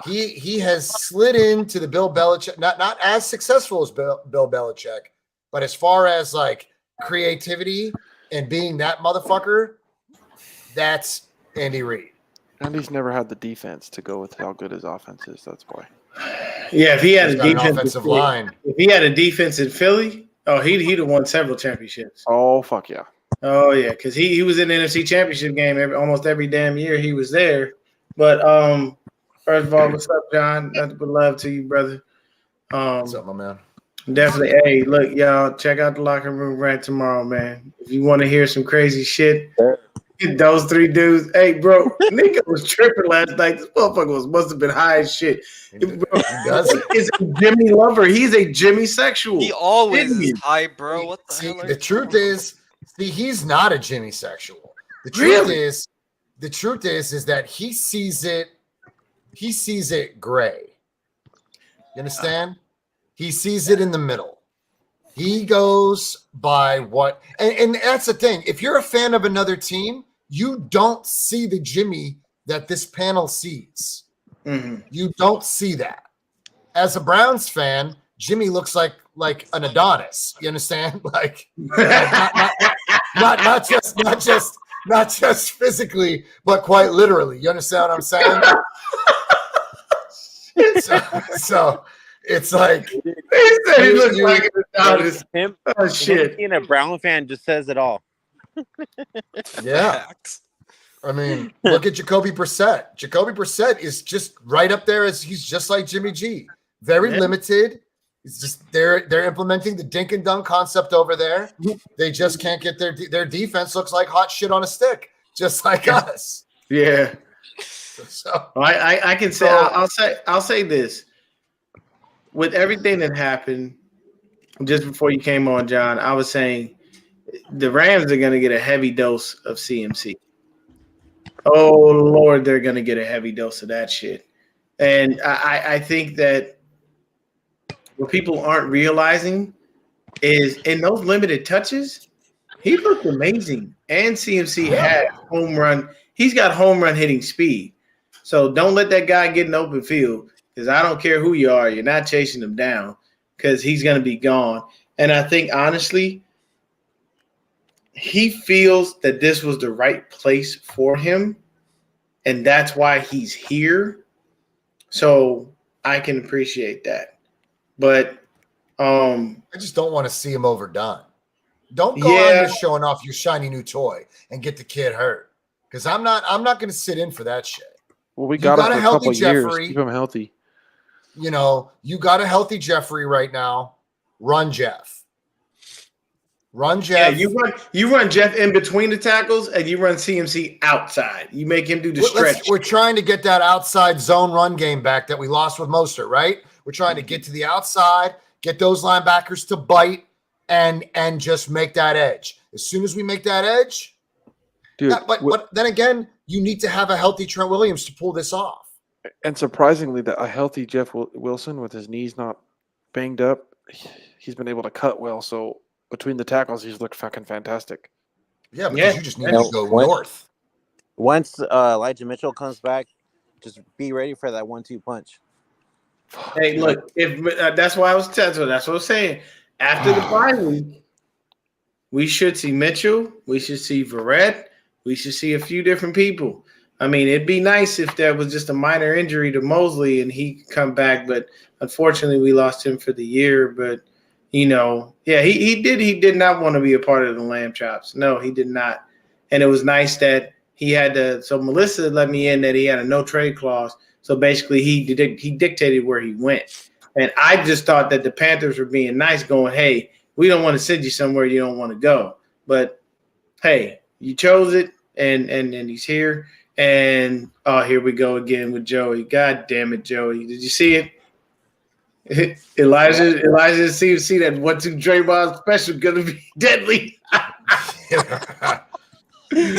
He has slid into the Bill Belichick, not as successful as Bill Belichick, but as far as like creativity and being that motherfucker, that's Andy Reid. Andy's never had the defense to go with how good his offense is. That's why. Yeah, if he had an offensive line, if he had a defense in Philly, he'd have won several championships. Oh fuck yeah. Oh yeah, because he was in the NFC Championship game almost every damn year he was there. But first of all, what's up, John? Nothing but love to you, brother. What's up, my man? Definitely. Hey, look, y'all, check out the locker room rant tomorrow, man. If you want to hear some crazy shit, those three dudes. Hey, bro, nigga was tripping last night. This motherfucker must have been high as shit. He's a Jimmy lover. He's a Jimmy sexual. He always is high, bro. What the hell? The truth is, he's not a Jimmy sexual. The truth is that he sees it gray. You understand? He sees it in the middle. He goes by what, and that's the thing. If you're a fan of another team, you don't see the Jimmy that this panel sees. Mm-hmm. You don't see that. As a Browns fan, Jimmy looks like an Adonis. You understand? Like not just physically, but quite literally. You understand what I'm saying? so it's like he said he looks like an Adonis. Oh shit! Being a Brown fan just says it all. Yeah. I mean, look at Jacoby Brissett. Jacoby Brissett is just right up there as he's just like Jimmy G. Very limited. It's just they're implementing the dink and dunk concept over there. They just can't get their defense looks like hot shit on a stick, just like us. Yeah. So I can say I'll say this. With everything that happened just before you came on, John, I was saying the Rams are going to get a heavy dose of CMC. Oh, Lord, they're going to get a heavy dose of that shit. And I think that what people aren't realizing is in those limited touches, he looked amazing. And CMC had home run. He's got home run hitting speed. So don't let that guy get an open field because I don't care who you are. You're not chasing him down because he's going to be gone. And I think, honestly, he feels that this was the right place for him. And that's why he's here. So I can appreciate that. But I just don't want to see him overdone. Don't go on just showing off your shiny new toy and get the kid hurt. Because I'm not going to sit in for that shit. Well, we got him for a couple years. Keep him healthy. You know, you got a healthy Jeffrey right now. Run Jeff. Run Jeff. Yeah, you run Jeff in between the tackles and you run CMC outside. You make him do the stretch. We're trying to get that outside zone run game back that we lost with Mostert, right? We're trying to get to the outside, get those linebackers to bite, and just make that edge. As soon as we make that edge, dude. But then again, you need to have a healthy Trent Williams to pull this off. And surprisingly, that a healthy Jeff Wilson with his knees not banged up, he's been able to cut well. So between the tackles, he's looked fucking fantastic. Yeah, because you just need to go north. Once Elijah Mitchell comes back, just be ready for that 1-2 punch. Hey, look, if that's why I was telling. That's what I was saying. After the bye week, we should see Mitchell. We should see Verrett. We should see a few different people. I mean, it'd be nice if there was just a minor injury to Mosley and he could come back, but unfortunately, we lost him for the year. But he did not want to be a part of the Lamb Chops. No, he did not. And it was nice that he had to. So Melissa let me in that he had a no trade clause. So basically, he dictated where he went. And I just thought that the Panthers were being nice, going, hey, we don't want to send you somewhere you don't want to go. But, hey, you chose it, and he's here. And, here we go again with Joey. God damn it, Joey. Did you see it? Elijah see that 1-2 Draymond special going to be deadly. Hey,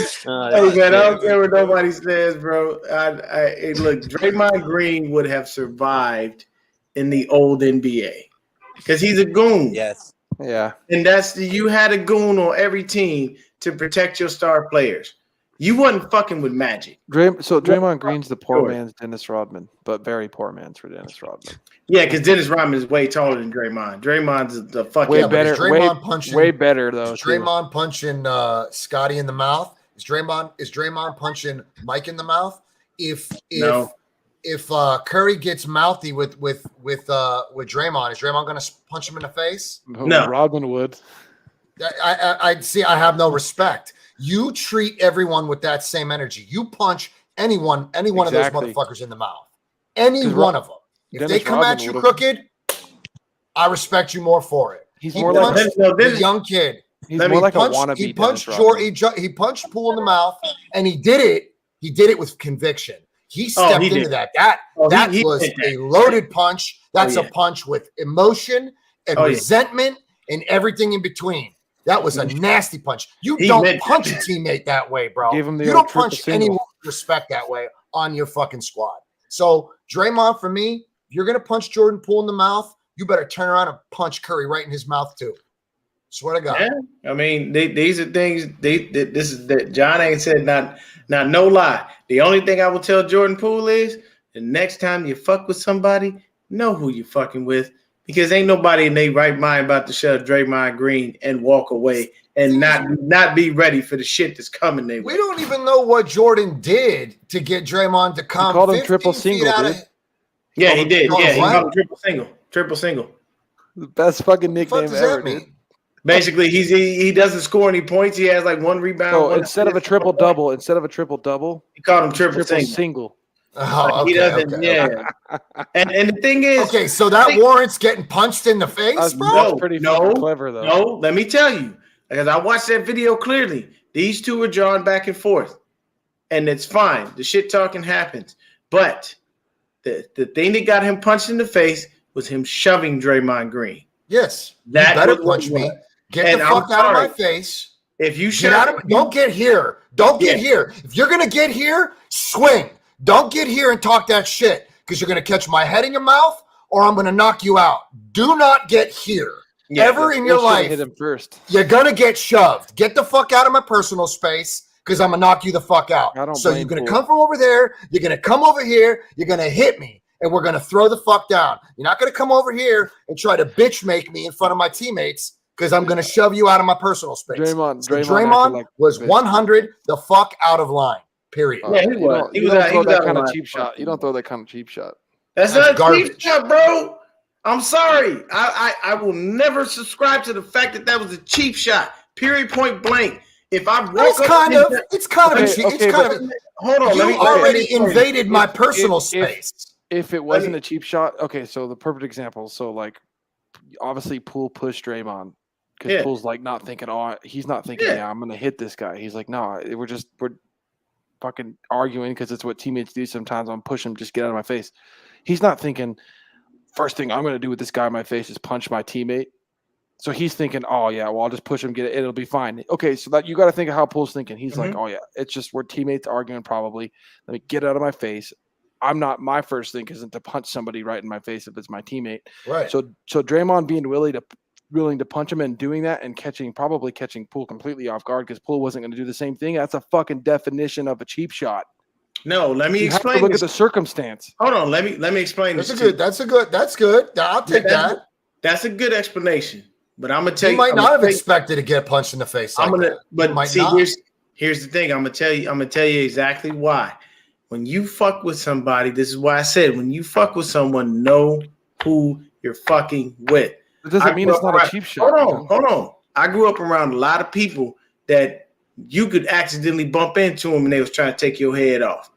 man, I don't care what nobody says, bro. Hey, look, Draymond Green would have survived in the old NBA because he's a goon. Yes. Yeah. And you had a goon on every team to protect your star players. You wasn't fucking with Magic. Draymond Green's the poor man's Dennis Rodman, but very poor man's for Dennis Rodman. Yeah, because Dennis Rodman is way taller than Draymond. Draymond's the fucking way better. Way better though. Is Draymond punching Scotty in the mouth? Is Draymond punching Mike in the mouth? If Curry gets mouthy with Draymond, is Draymond going to punch him in the face? No, Rodman would. I have no respect. You treat everyone with that same energy. You punch any one of those motherfuckers in the mouth. Any one of them. If they come at you crooked, I respect you more for it. He's more like the young kid. He's more like a wannabe. He punched he punched Poole in the mouth, and he did it. He did it with conviction. He stepped into that. That was a loaded punch. That's a punch with emotion and resentment and everything in between. That was a nasty punch. You don't punch a teammate that way, bro. You don't punch anyone with respect that way on your fucking squad. So Draymond, for me, if you're gonna punch Jordan Poole in the mouth, you better turn around and punch Curry right in his mouth too. Swear to God. Yeah. I mean, these are things. This is that John ain't said not no lie. The only thing I will tell Jordan Poole is the next time you fuck with somebody, know who you fucking with. Because ain't nobody in their right mind about to shut Draymond Green and walk away and not be ready for the shit that's coming their way. We don't even know what Jordan did to get Draymond to come. He called him triple single, dude. Yeah, he did. Yeah, he called him triple single. The best fucking nickname ever, dude. Basically, he doesn't score any points. He has like one rebound. So instead of a triple double, he called him triple single. Oh, okay, he doesn't. Yeah. And the thing is, okay, so that warrants getting punched in the face, bro. That's pretty clever, though. No, let me tell you, because I watched that video clearly. These two are drawn back and forth, and it's fine. The shit talking happens, but the thing that got him punched in the face was him shoving Draymond Green. Yes, that better punch me. Get the fuck out of my face. If you don't get here. Don't get here. If you're gonna get here, swing. Don't get here and talk that shit. because you're going to catch my head in your mouth or I'm going to knock you out. Do not get here. Ever in your life. Hit him first. You're going to get shoved. Get the fuck out of my personal space because I'm going to knock you the fuck out. So you're going to come from over there. You're going to come over here. You're going to hit me. And we're going to throw the fuck down. You're not going to come over here and try to bitch make me in front of my teammates because I'm going to shove you out of my personal space. Draymond was 100 the fuck out of line. Period. Yeah, he was. You don't throw that kind of cheap shot. You don't throw that kind of cheap shot. That's not a cheap shot, bro. I'm sorry. I will never subscribe to the fact that was a cheap shot. Period. Point blank. If I walk it's kind of cheap. Hold on. You already invaded my personal space. If it wasn't a cheap shot, okay. So the perfect example. So like, obviously, Poole pushed Draymond because Poole's like not thinking. Oh, he's not thinking. Yeah, I'm gonna hit this guy. He's like, no, we're fucking arguing because it's what teammates do sometimes. I'm pushing him, just get out of my face. He's not thinking. First thing I'm going to do with this guy in my face is punch my teammate. So he's thinking, oh, yeah, well, I'll just push him, get it. It'll be fine. Okay, so that you got to think of how Poole's thinking. He's like, oh, yeah, it's just we're teammates arguing probably. Let me get out of my face. My first thing isn't to punch somebody right in my face if it's my teammate. Right. So Draymond being willing to punch him and doing that and probably catching Poole completely off guard because Poole wasn't going to do the same thing. That's a fucking definition of a cheap shot. No, let me explain. Have to look at the circumstance. Hold on, let me explain this. That's good. I'll take that. That's a good explanation. But I'm gonna tell you, might not have expected to get punched in the face. Here's the thing. I'm gonna tell you exactly why. When you fuck with somebody, this is why I said when you fuck with someone, know who you're fucking with. It doesn't mean it's not a cheap shot. Hold on. I grew up around a lot of people that you could accidentally bump into them and they was trying to take your head off.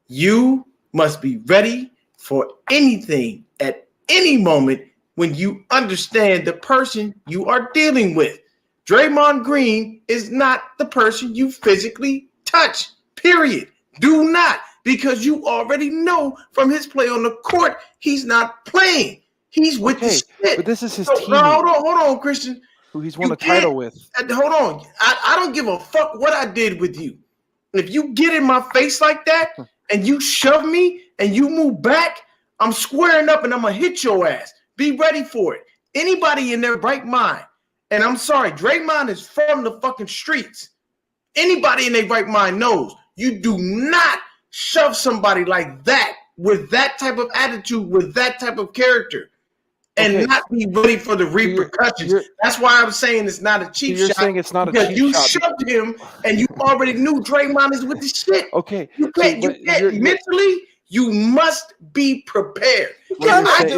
You must be ready for anything at any moment when you understand the person you are dealing with. Draymond Green is not the person you physically touch, period. Do not, because you already know from his play on the court, he's not playing. He's with the shit. But this is his team. Hold on, Christian. Who he's won a title with. Hold on. I don't give a fuck what I did with you. If you get in my face like that and you shove me and you move back, I'm squaring up and I'm going to hit your ass. Be ready for it. Anybody in their right mind, and I'm sorry, Draymond is from the fucking streets. Anybody in their right mind knows you do not shove somebody like that with that type of attitude, with that type of character. And not be ready for the repercussions. That's why I'm saying it's not a cheap shot. You're saying it's not a cheap shot. Because you shoved him and you already knew Draymond is with the shit. Okay. You can't mentally, you must be prepared. What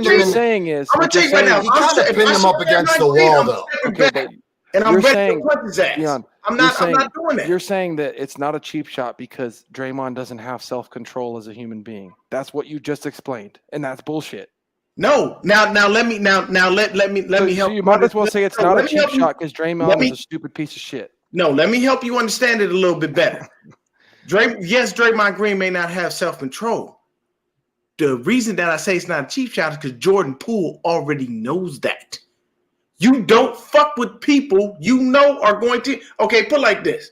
you're saying is, I'm going to tell you right now. He kind of pinned him up against the wall, though. Okay, and I'm ready to punch his ass. Deon, I'm not doing that. You're saying that it's not a cheap shot because Draymond doesn't have self-control as a human being. That's what you just explained, and that's bullshit. No, now let me help. You might as well say it's not a cheap shot because Draymond is a stupid piece of shit. No, let me help you understand it a little bit better. Draymond Green may not have self-control. The reason that I say it's not a cheap shot is because Jordan Poole already knows that. You don't fuck with people you know are going to. Okay, put it like this.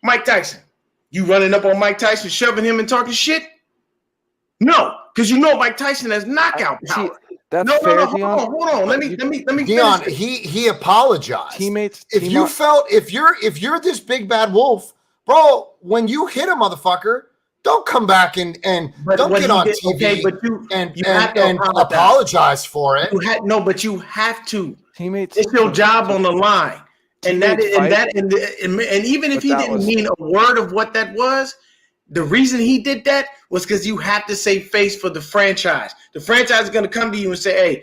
Mike Tyson. You running up on Mike Tyson, shoving him and talking shit? No, because you know Mike Tyson has knockout power. That's no, fair, hold on. Let me. Deon, he apologized. Teammates. If you're this big bad wolf, bro, when you hit a motherfucker, don't come back and don't get on TV. Okay, but you have to apologize for it. But you have to. Teammates, it's your job on the line, and even if he didn't mean a word of what that was. The reason he did that was because you have to save face for the franchise. The franchise is going to come to you and say, "Hey,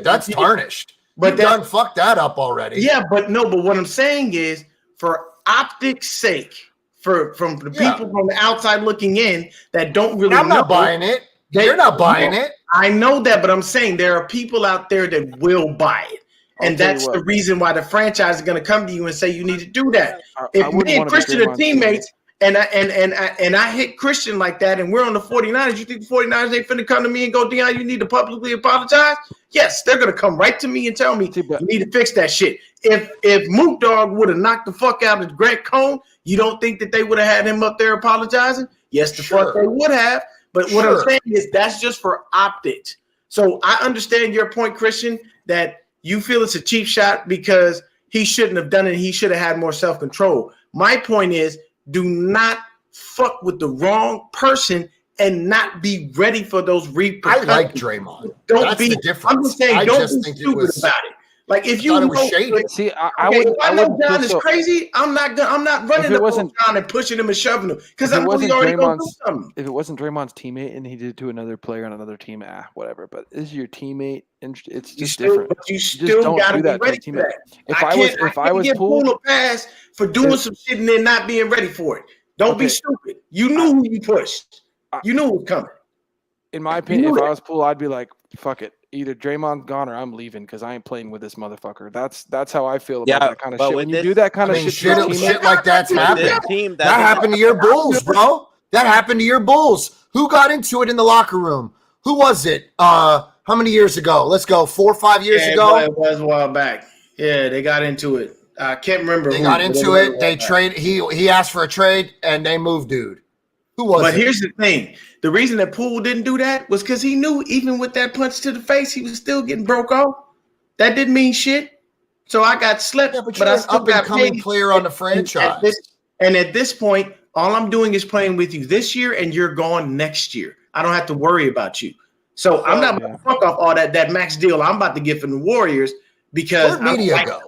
that's tarnished." But done fucked that up already. Yeah, but what I'm saying is, for optics' sake, from the people from the outside looking in that don't really. I'm not buying it. You're not buying it. I know that, but I'm saying there are people out there that will buy it. And that's the reason why the franchise is going to come to you and say you need to do that. If me and Christian are teammates. And I hit Christian like that, and we're on the 49ers. You think the 49ers ain't finna come to me and go, Deon, you need to publicly apologize? Yes, they're gonna come right to me and tell me you need to fix that shit. If Mook Dog would have knocked the fuck out of Grant Cohn, you don't think that they would have had him up there apologizing? Yes, fuck they would have. But what I'm saying is that's just for optics. So I understand your point, Christian, that you feel it's a cheap shot because he shouldn't have done it. He should have had more self-control. My point is, do not fuck with the wrong person and not be ready for those repercussions. I like Draymond. That's the difference. I'm just saying, don't be stupid about it. Like if you know, see, I know John is crazy. I'm not running up John and pushing him and shoving him because I know he already gonna do something. If it wasn't Draymond's teammate and he did it to another player on another team, whatever. But this is your teammate, and it's just different. But you still gotta be ready for that. If I was Poole a pass for doing some shit and then not being ready for it. Don't be stupid. You knew who you pushed. You knew it was coming. In my opinion, if I was Poole, I'd be like, fuck it. Either Draymond's gone or I'm leaving because I ain't playing with this motherfucker. That's how I feel about that kind of shit. When you do that kind of shit like that's happened. That happened to your Bulls, bro. That happened to your Bulls. Who got into it in the locker room? Who was it? How many years ago? Let's go. 4 or 5 years ago. It was a while back. Yeah, they got into it. I can't remember. They got into it. They traded. He asked for a trade and they moved, dude. Who was it? But here's the thing. The reason that Poole didn't do that was because he knew even with that punch to the face, he was still getting broke off. That didn't mean shit. So I got slept, but I still got paid. Player on the franchise. And at this point, all I'm doing is playing with you this year, and you're gone next year. I don't have to worry about you. So I'm not going to fuck off all that max deal I'm about to get from the Warriors because I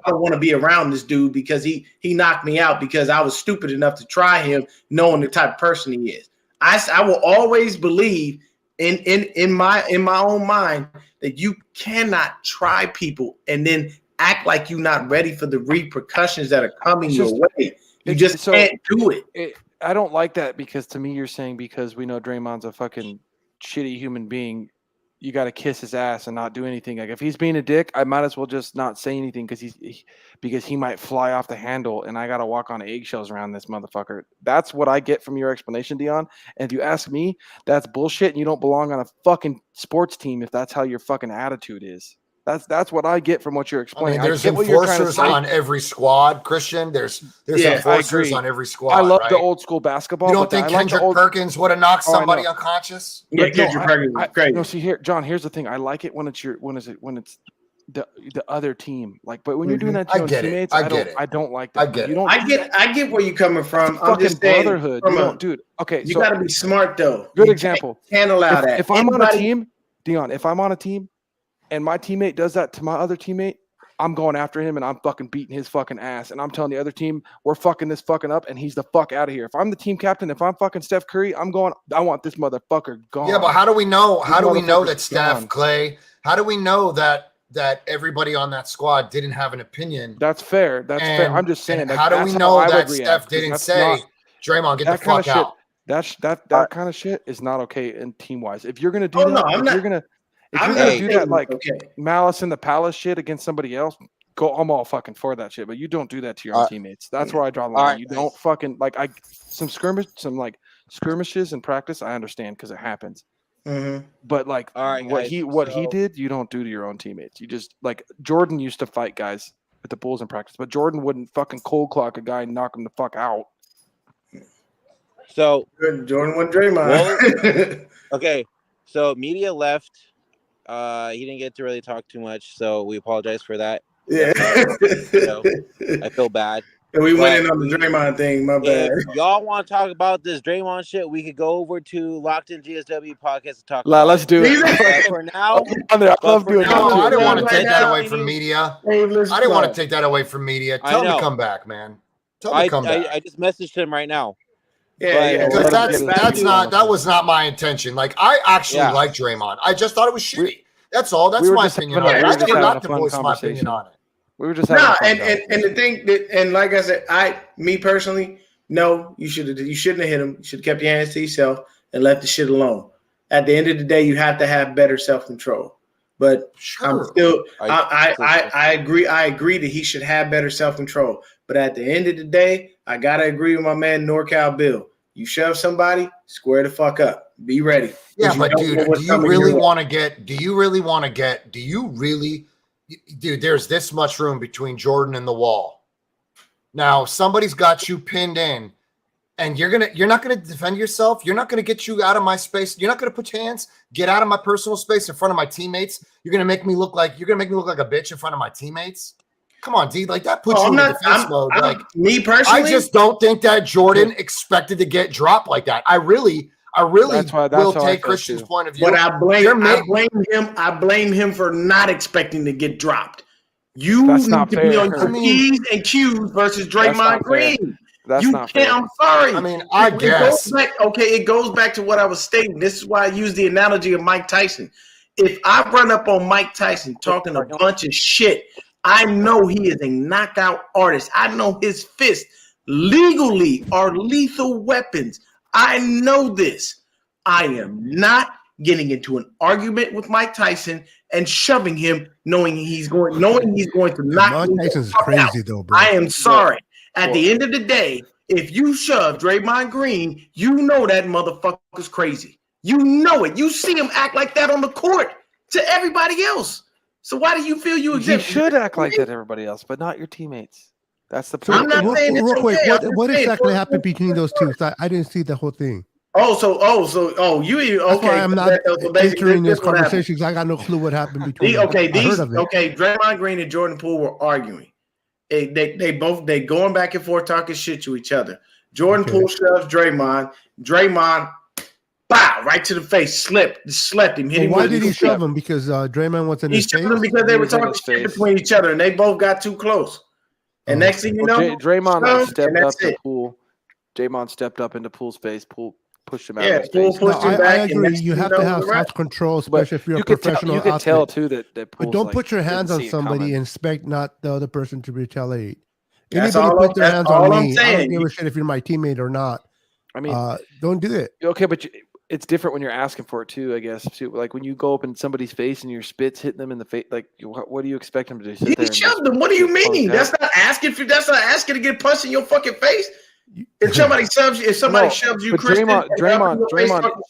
don't want to be around this dude because he knocked me out because I was stupid enough to try him knowing the type of person he is. I will always believe in my own mind that you cannot try people and then act like you're not ready for the repercussions that are coming your way. You just can't do it. I don't like that because to me you're saying because we know Draymond's a fucking shitty human being, you got to kiss his ass and not do anything. Like if he's being a dick, I might as well just not say anything because he might fly off the handle and I got to walk on eggshells around this motherfucker. That's what I get from your explanation, Deon. And if you ask me, that's bullshit and you don't belong on a fucking sports team if that's how your fucking attitude is. That's what I get from what you're explaining. There's enforcers on every squad, Christian. There's enforcers on every squad. I love the old school basketball. You don't think Kendrick Perkins would have knocked somebody unconscious? Yeah, Kendrick Perkins is great. No, see here, John. Here's the thing. I like it when it's the other team. Like, but when you're doing that to your teammates, I don't like that. I get where you're coming from. I'm just saying, brotherhood, dude. Okay, you got to be smart though. Good example. Can't allow that. If I'm on a team, Deon, if I'm on a team. And my teammate does that to my other teammate, I'm going after him and I'm fucking beating his fucking ass. And I'm telling the other team, we're fucking this fucking up and he's the fuck out of here. If I'm the team captain, if I'm fucking Steph Curry, I want this motherfucker gone. Yeah, but how do we know? How do we know that Steph, Clay, how do we know that everybody on that squad didn't have an opinion? That's fair. That's fair. I'm just saying. How do we know that Steph didn't say, Draymond, get the fuck out? That kind of shit is not okay in team wise. If you're gonna do that, if you're gonna do that like Malice in the Palace shit against somebody else, I'm all fucking for that shit. But you don't do that to your own teammates. That's where I draw the line. You don't fucking some skirmishes in practice. I understand because it happens. Mm-hmm. But what he did, you don't do to your own teammates. You just like Jordan used to fight guys at the Bulls in practice, but Jordan wouldn't fucking cold clock a guy and knock him the fuck out. So Jordan went Draymond. Okay, so media left. He didn't get to really talk too much, so we apologize for that. Yeah, I feel bad. And we went in on the Draymond thing. My bad. If y'all want to talk about this Draymond shit, we could go over to Locked In GSW podcast to talk. Let's do it. For now, I love doing it. I didn't want to take that away from media. I didn't want to take that away from media. Tell him to come back, man. Tell him to come back. I just messaged him right now. Because that was not my intention. Like I actually like Draymond. I just thought it was shitty. That's all. That's my opinion on it. I never got to voice my opinion on it. We were just and the thing that, and like I said, me personally, no, you shouldn't have hit him. You should have kept your hands to yourself and left the shit alone. At the end of the day, you have to have better self-control. But I'm still, I agree. I agree that he should have better self-control. But at the end of the day, I gotta agree with my man NorCal Bill. You shove somebody, square the fuck up. Be ready. Yeah, but dude, do you really want to get? Dude, there's this much room between Jordan and the wall. Now, somebody's got you pinned in. and you're not gonna defend yourself. You're not gonna get you out of my space. You're not gonna put your hands, get out of my personal space in front of my teammates. You're gonna make me look like a bitch in front of my teammates. Come on, D. Like that puts you in defense mode. Like me personally, I just don't think that Jordan expected to get dropped like that. I really will take Christian's point of view. But I blame him for not expecting to get dropped. You need to be on your P's and Q's versus Draymond Green. I'm sorry. I mean, I guess. It goes back to what I was stating. This is why I use the analogy of Mike Tyson. If I run up on Mike Tyson talking a bunch of shit, I know he is a knockout artist. I know his fists legally are lethal weapons. I know this. I am not getting into an argument with Mike Tyson and shoving him, knowing he's going to knock Mike Tyson's crazy though, bro. I am sorry. At the end of the day, if you shove Draymond Green, you know that motherfucker's crazy. You know it. You see him act like that on the court to everybody else. So why do you feel you exempt? You should act like that to everybody else, but not your teammates. That's the point. I'm not saying it's okay. What exactly happened between those two? I didn't see the whole thing. That's why I'm not entering this conversation because I got no clue what happened between them. Draymond Green and Jordan Poole were arguing. They going back and forth talking shit to each other. Jordan Poole shoves Draymond. Draymond, bow, right to the face, slept him. Hit him. Why did he shove him? Because Draymond was in his face? He shoved him because they were talking shit between each other, and they both got too close. And next thing you know, Draymond stepped up to Poole. Draymond stepped up into Poole's face. Poole pushed him out of his face. Poole pushed him back. I agree. You have to have self-control, especially if you're a professional athlete. You can tell, too, that but don't put your hands on somebody and expect not the other person to retaliate. Anybody put their hands on me, I don't give a shit if you're my teammate or not. I mean, don't do it. Okay, but it's different when you're asking for it, too, I guess. Too. Like when you go up in somebody's face and your spit's hitting them in the face, like what do you expect them to do? He shoved them. What do you mean? That's not asking to get punched in your fucking face. If somebody shoves you, Christian, Draymond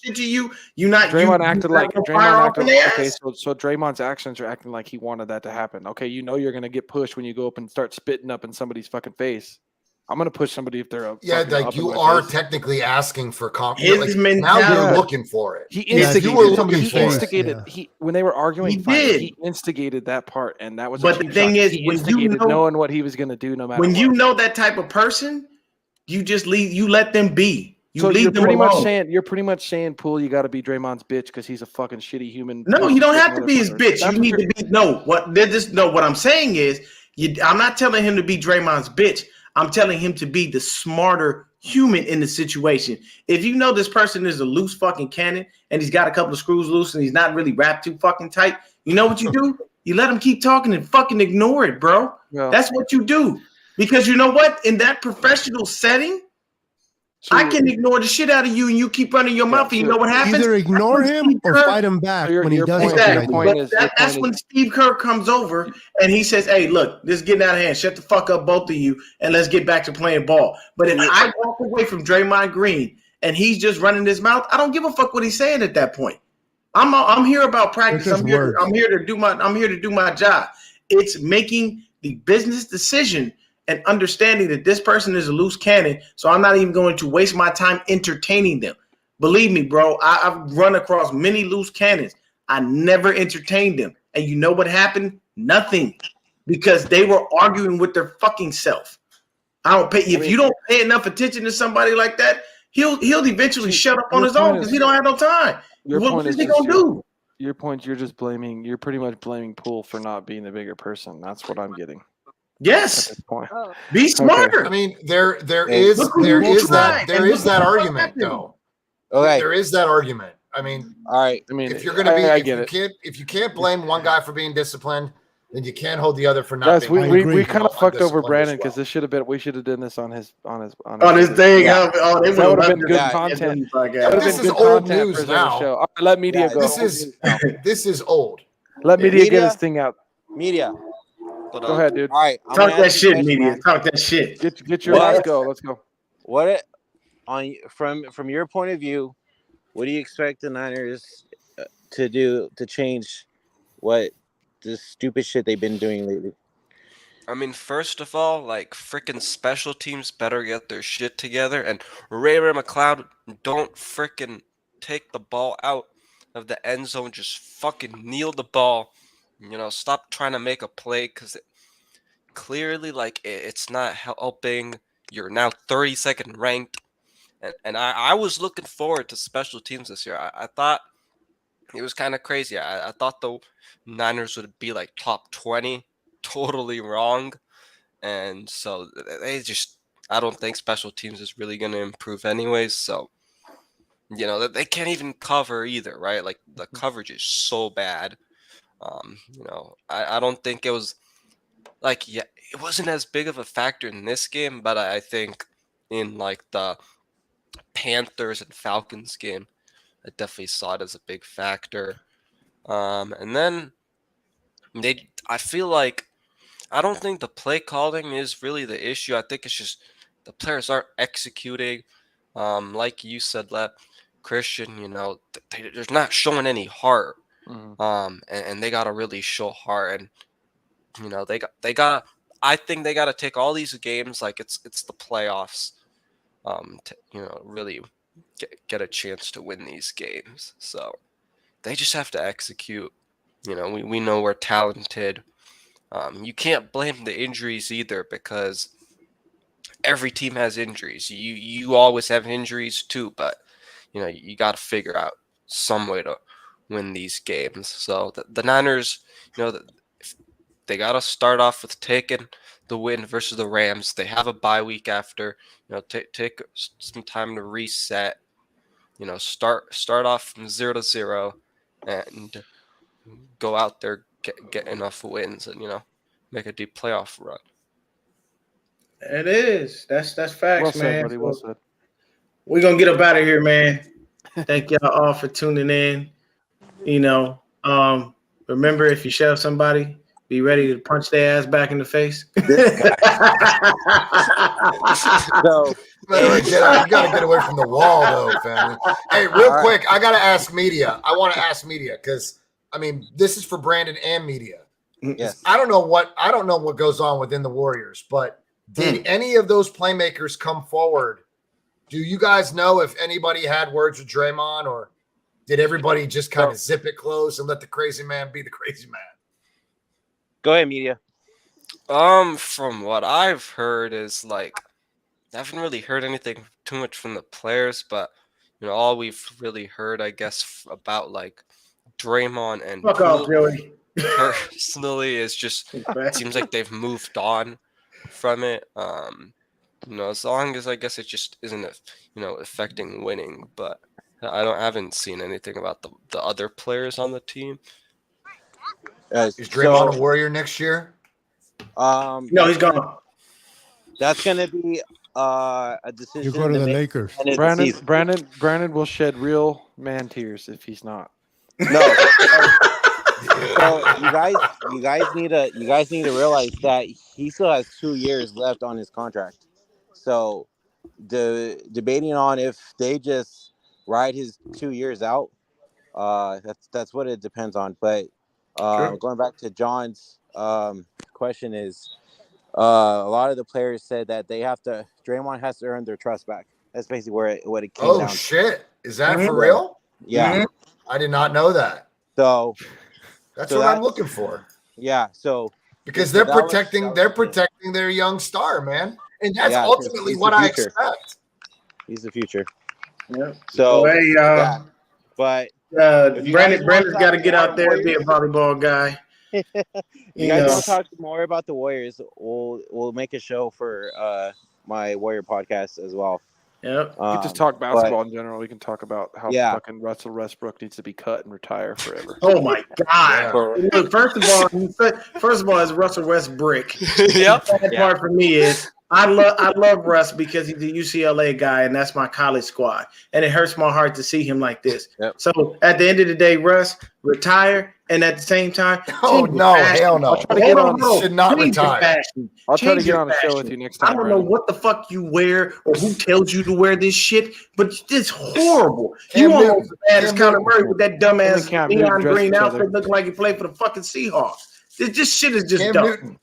shit to you, Draymond acted like okay. So Draymond's actions are acting like he wanted that to happen. Okay, you know you're gonna get pushed when you go up and start spitting up in somebody's fucking face. I'm gonna push somebody if they're like you are technically asking for confidence. Now you're looking for it. He instigated. When they were arguing, he instigated that part, and that was. But the thing is, when you know, knowing what he was gonna do, no matter when you know that type of person. You just leave. You let them be. Leave them alone. You're pretty much saying, Poole, you got to be Draymond's bitch because he's a fucking shitty human. No, you don't have to be his bitch. You need to be. What I'm saying is, I'm not telling him to be Draymond's bitch. I'm telling him to be the smarter human in the situation. If you know this person is a loose fucking cannon and he's got a couple of screws loose and he's not really wrapped too fucking tight, you know what you do? You let him keep talking and fucking ignore it, bro. Yeah. That's what you do. Because you know what? In that professional setting, I can ignore the shit out of you and you keep running your mouth and you know what happens? Either ignore him or fight him back when he does something. That's when Steve Kerr comes over and he says, hey, look, this is getting out of hand. Shut the fuck up, both of you, and let's get back to playing ball. But if I walk away from Draymond Green and he's just running his mouth, I don't give a fuck what he's saying at that point. I'm here about practice. I'm here to do my job. It's making the business decision and understanding that this person is a loose cannon, so I'm not even going to waste my time entertaining them. Believe me, bro, I've run across many loose cannons. I never entertained them. And you know what happened? Nothing. Because they were arguing with their fucking self. If you don't pay enough attention to somebody like that, he'll eventually shut up on his own because he don't have no time. What is he going to do? Your point, you're pretty much blaming Poole for not being the bigger person. That's what I'm getting. Yes. Be smarter. Okay. I mean, there is that argument though. Okay. There is that argument. I mean, all right. I mean, if you're gonna if you can't blame one guy for being disciplined, then you can't hold the other for not. Guys, we kind of fucked over Brandon because this should have been. We should have done this on his thing. Yeah. That would have been good content. This is old news now. All right, let media go. This is old. Let media get his thing out. Media. Go ahead, dude. All right, talk that shit, media. Talk that shit. Get your. Let's go. Let's go. From your point of view, what do you expect the Niners to do to change what the stupid shit they've been doing lately? I mean, first of all, like, freaking special teams better get their shit together, and Ray McLeod, don't freaking take the ball out of the end zone. Just fucking kneel the ball. Stop trying to make a play, because clearly, like, it's not helping. You're now 32nd ranked, and I was looking forward to special teams this year. I thought it was kind of crazy. I thought the Niners would be like top 20. Totally wrong. And so I don't think special teams is really going to improve anyways. So, they can't even cover either, right? Like, the coverage is so bad. I don't think it was like, it wasn't as big of a factor in this game, but I think in like the Panthers and Falcons game, I definitely saw it as a big factor. And then I feel like, I don't think the play calling is really the issue. I think it's just the players aren't executing. Like you said, Christian, they're not showing any heart. And they gotta really show heart. And I think they gotta take all these games like it's the playoffs. To really get a chance to win these games. So they just have to execute. We know we're talented. You can't blame the injuries either, because every team has injuries. You always have injuries too, but you got to figure out some way to win these games. So the Niners, they got to start off with taking the win versus the Rams. They have a bye week after. Take some time to reset. Start off from 0-0 and go out there, get enough wins, and make a deep playoff run. It is. That's facts, Well said, man. buddy. Well said. We're gonna get up out of here, man. Thank y'all all for tuning in. Remember, if you shove somebody, be ready to punch their ass back in the face. So you gotta get away from the wall, though, family. Hey, real quick, I gotta ask media. I want to ask media because this is for Brandon and media. Yes. I don't know what goes on within the Warriors, but did any of those playmakers come forward? Do you guys know if anybody had words with Draymond, or did everybody just kind of zip it close and let the crazy man be the crazy man? Go ahead, media. From what I've heard is like, I haven't really heard anything too much from the players, but all we've really heard, I guess, about like Draymond and Fuck off, Joey. Personally, is just it seems like they've moved on from it. As long as I guess it just isn't affecting winning, but I haven't seen anything about the other players on the team. Is Draymond a Warrior next year? No, he's gone. That's gonna be a decision. You go to the Lakers. Brandon will shed real man tears if he's not. No. So you guys need to realize that he still has 2 years left on his contract. So debating on if they just ride his 2 years out, that's what it depends on. But going back to John's question is, a lot of the players said that Draymond has to earn their trust back. That's basically what it came down to. Oh shit! Is that for real? Yeah. I did not know that. So that's what I'm looking for. Yeah. So because they're protecting their young star, man, and that's ultimately what I expect. He's the future. Yeah. So hey, but Brandon's got to get out there and be a volleyball guy. You guys want to talk more about the Warriors? We'll make a show for my Warrior podcast as well. Yep. We can just talk basketball in general. We can talk about how fucking Russell Westbrook needs to be cut and retire forever. Oh my god! Look, first of all, it's Russell Westbrook. Yep. The part for me is I love Russ because he's a UCLA guy and that's my college squad, and it hurts my heart to see him like this. Yep. So at the end of the day, Russ, retire, and at the same time, hell no! Should not retire. I'll try to get on the show with you next time. I don't know what the fuck you wear or who tells you to wear this shit, but it's horrible. You almost as bad as Kyler Murray with that dumbass neon green outfit looking like he played for the fucking Seahawks. This shit is just dumb.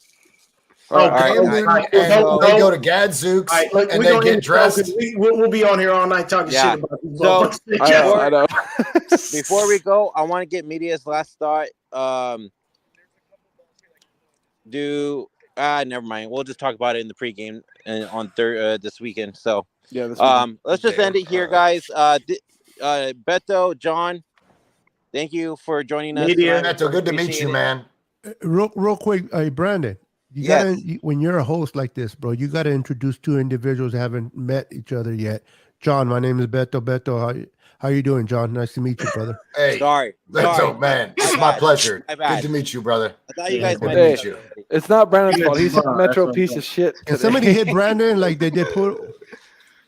Oh, right, and they go to All Gadzooks right, look, and we're they gonna get end the show 'cause dressed. We'll be on here all night talking Yeah. shit about these So, motherfuckers. I know. before we go, I want to get media's last thought. Never mind. We'll just talk about it in the pregame and on this weekend. So, Yeah, this weekend. let's just end it here, guys. Beto, John, thank you for joining us. Media. tonight. Beto, good to meet Appreciate you, it. man. Real quick, Brandon, you Yes. gotta when you're a host like this, bro, you gotta introduce two individuals that haven't met each other yet. John, my name is Beto. Beto, how you doing, John? Nice to meet you, brother. Hey, Sorry. Beto, man, it's my pleasure. Good to meet you, brother. I thought you guys Good met to Hey. each meet other. you. It's not Brandon's Yeah, fault. He's a that's Metro what piece I'm of shit. Can today. somebody hit Brandon like they did put?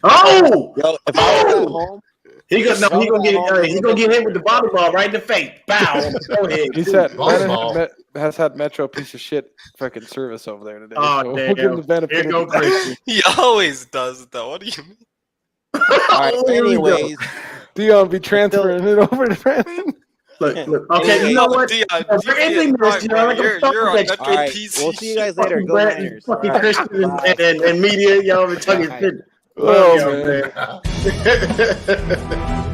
Oh, Yo, if I was at home, he gonna get hit with the volleyball right in the face. Bow. Go ahead. He said Brandon Volleyball. has had Metro piece of shit fucking service over there today. Oh, so damn. we'll give him the benefit Here of go the doubt. Christian. He always does though. What do you mean? all right. Here we go. Anyways, Dion be transferring it over to Brandon. Look. Okay, you know what? Dion, We're ending this, you know, like you're I'm on fucking all right. PC We'll see you guys shit. later. Go Brandon, Niners. fucking All right. Christian Bye. and media, y'all been talking Bye. shit. Oh, Love y'all, man. man.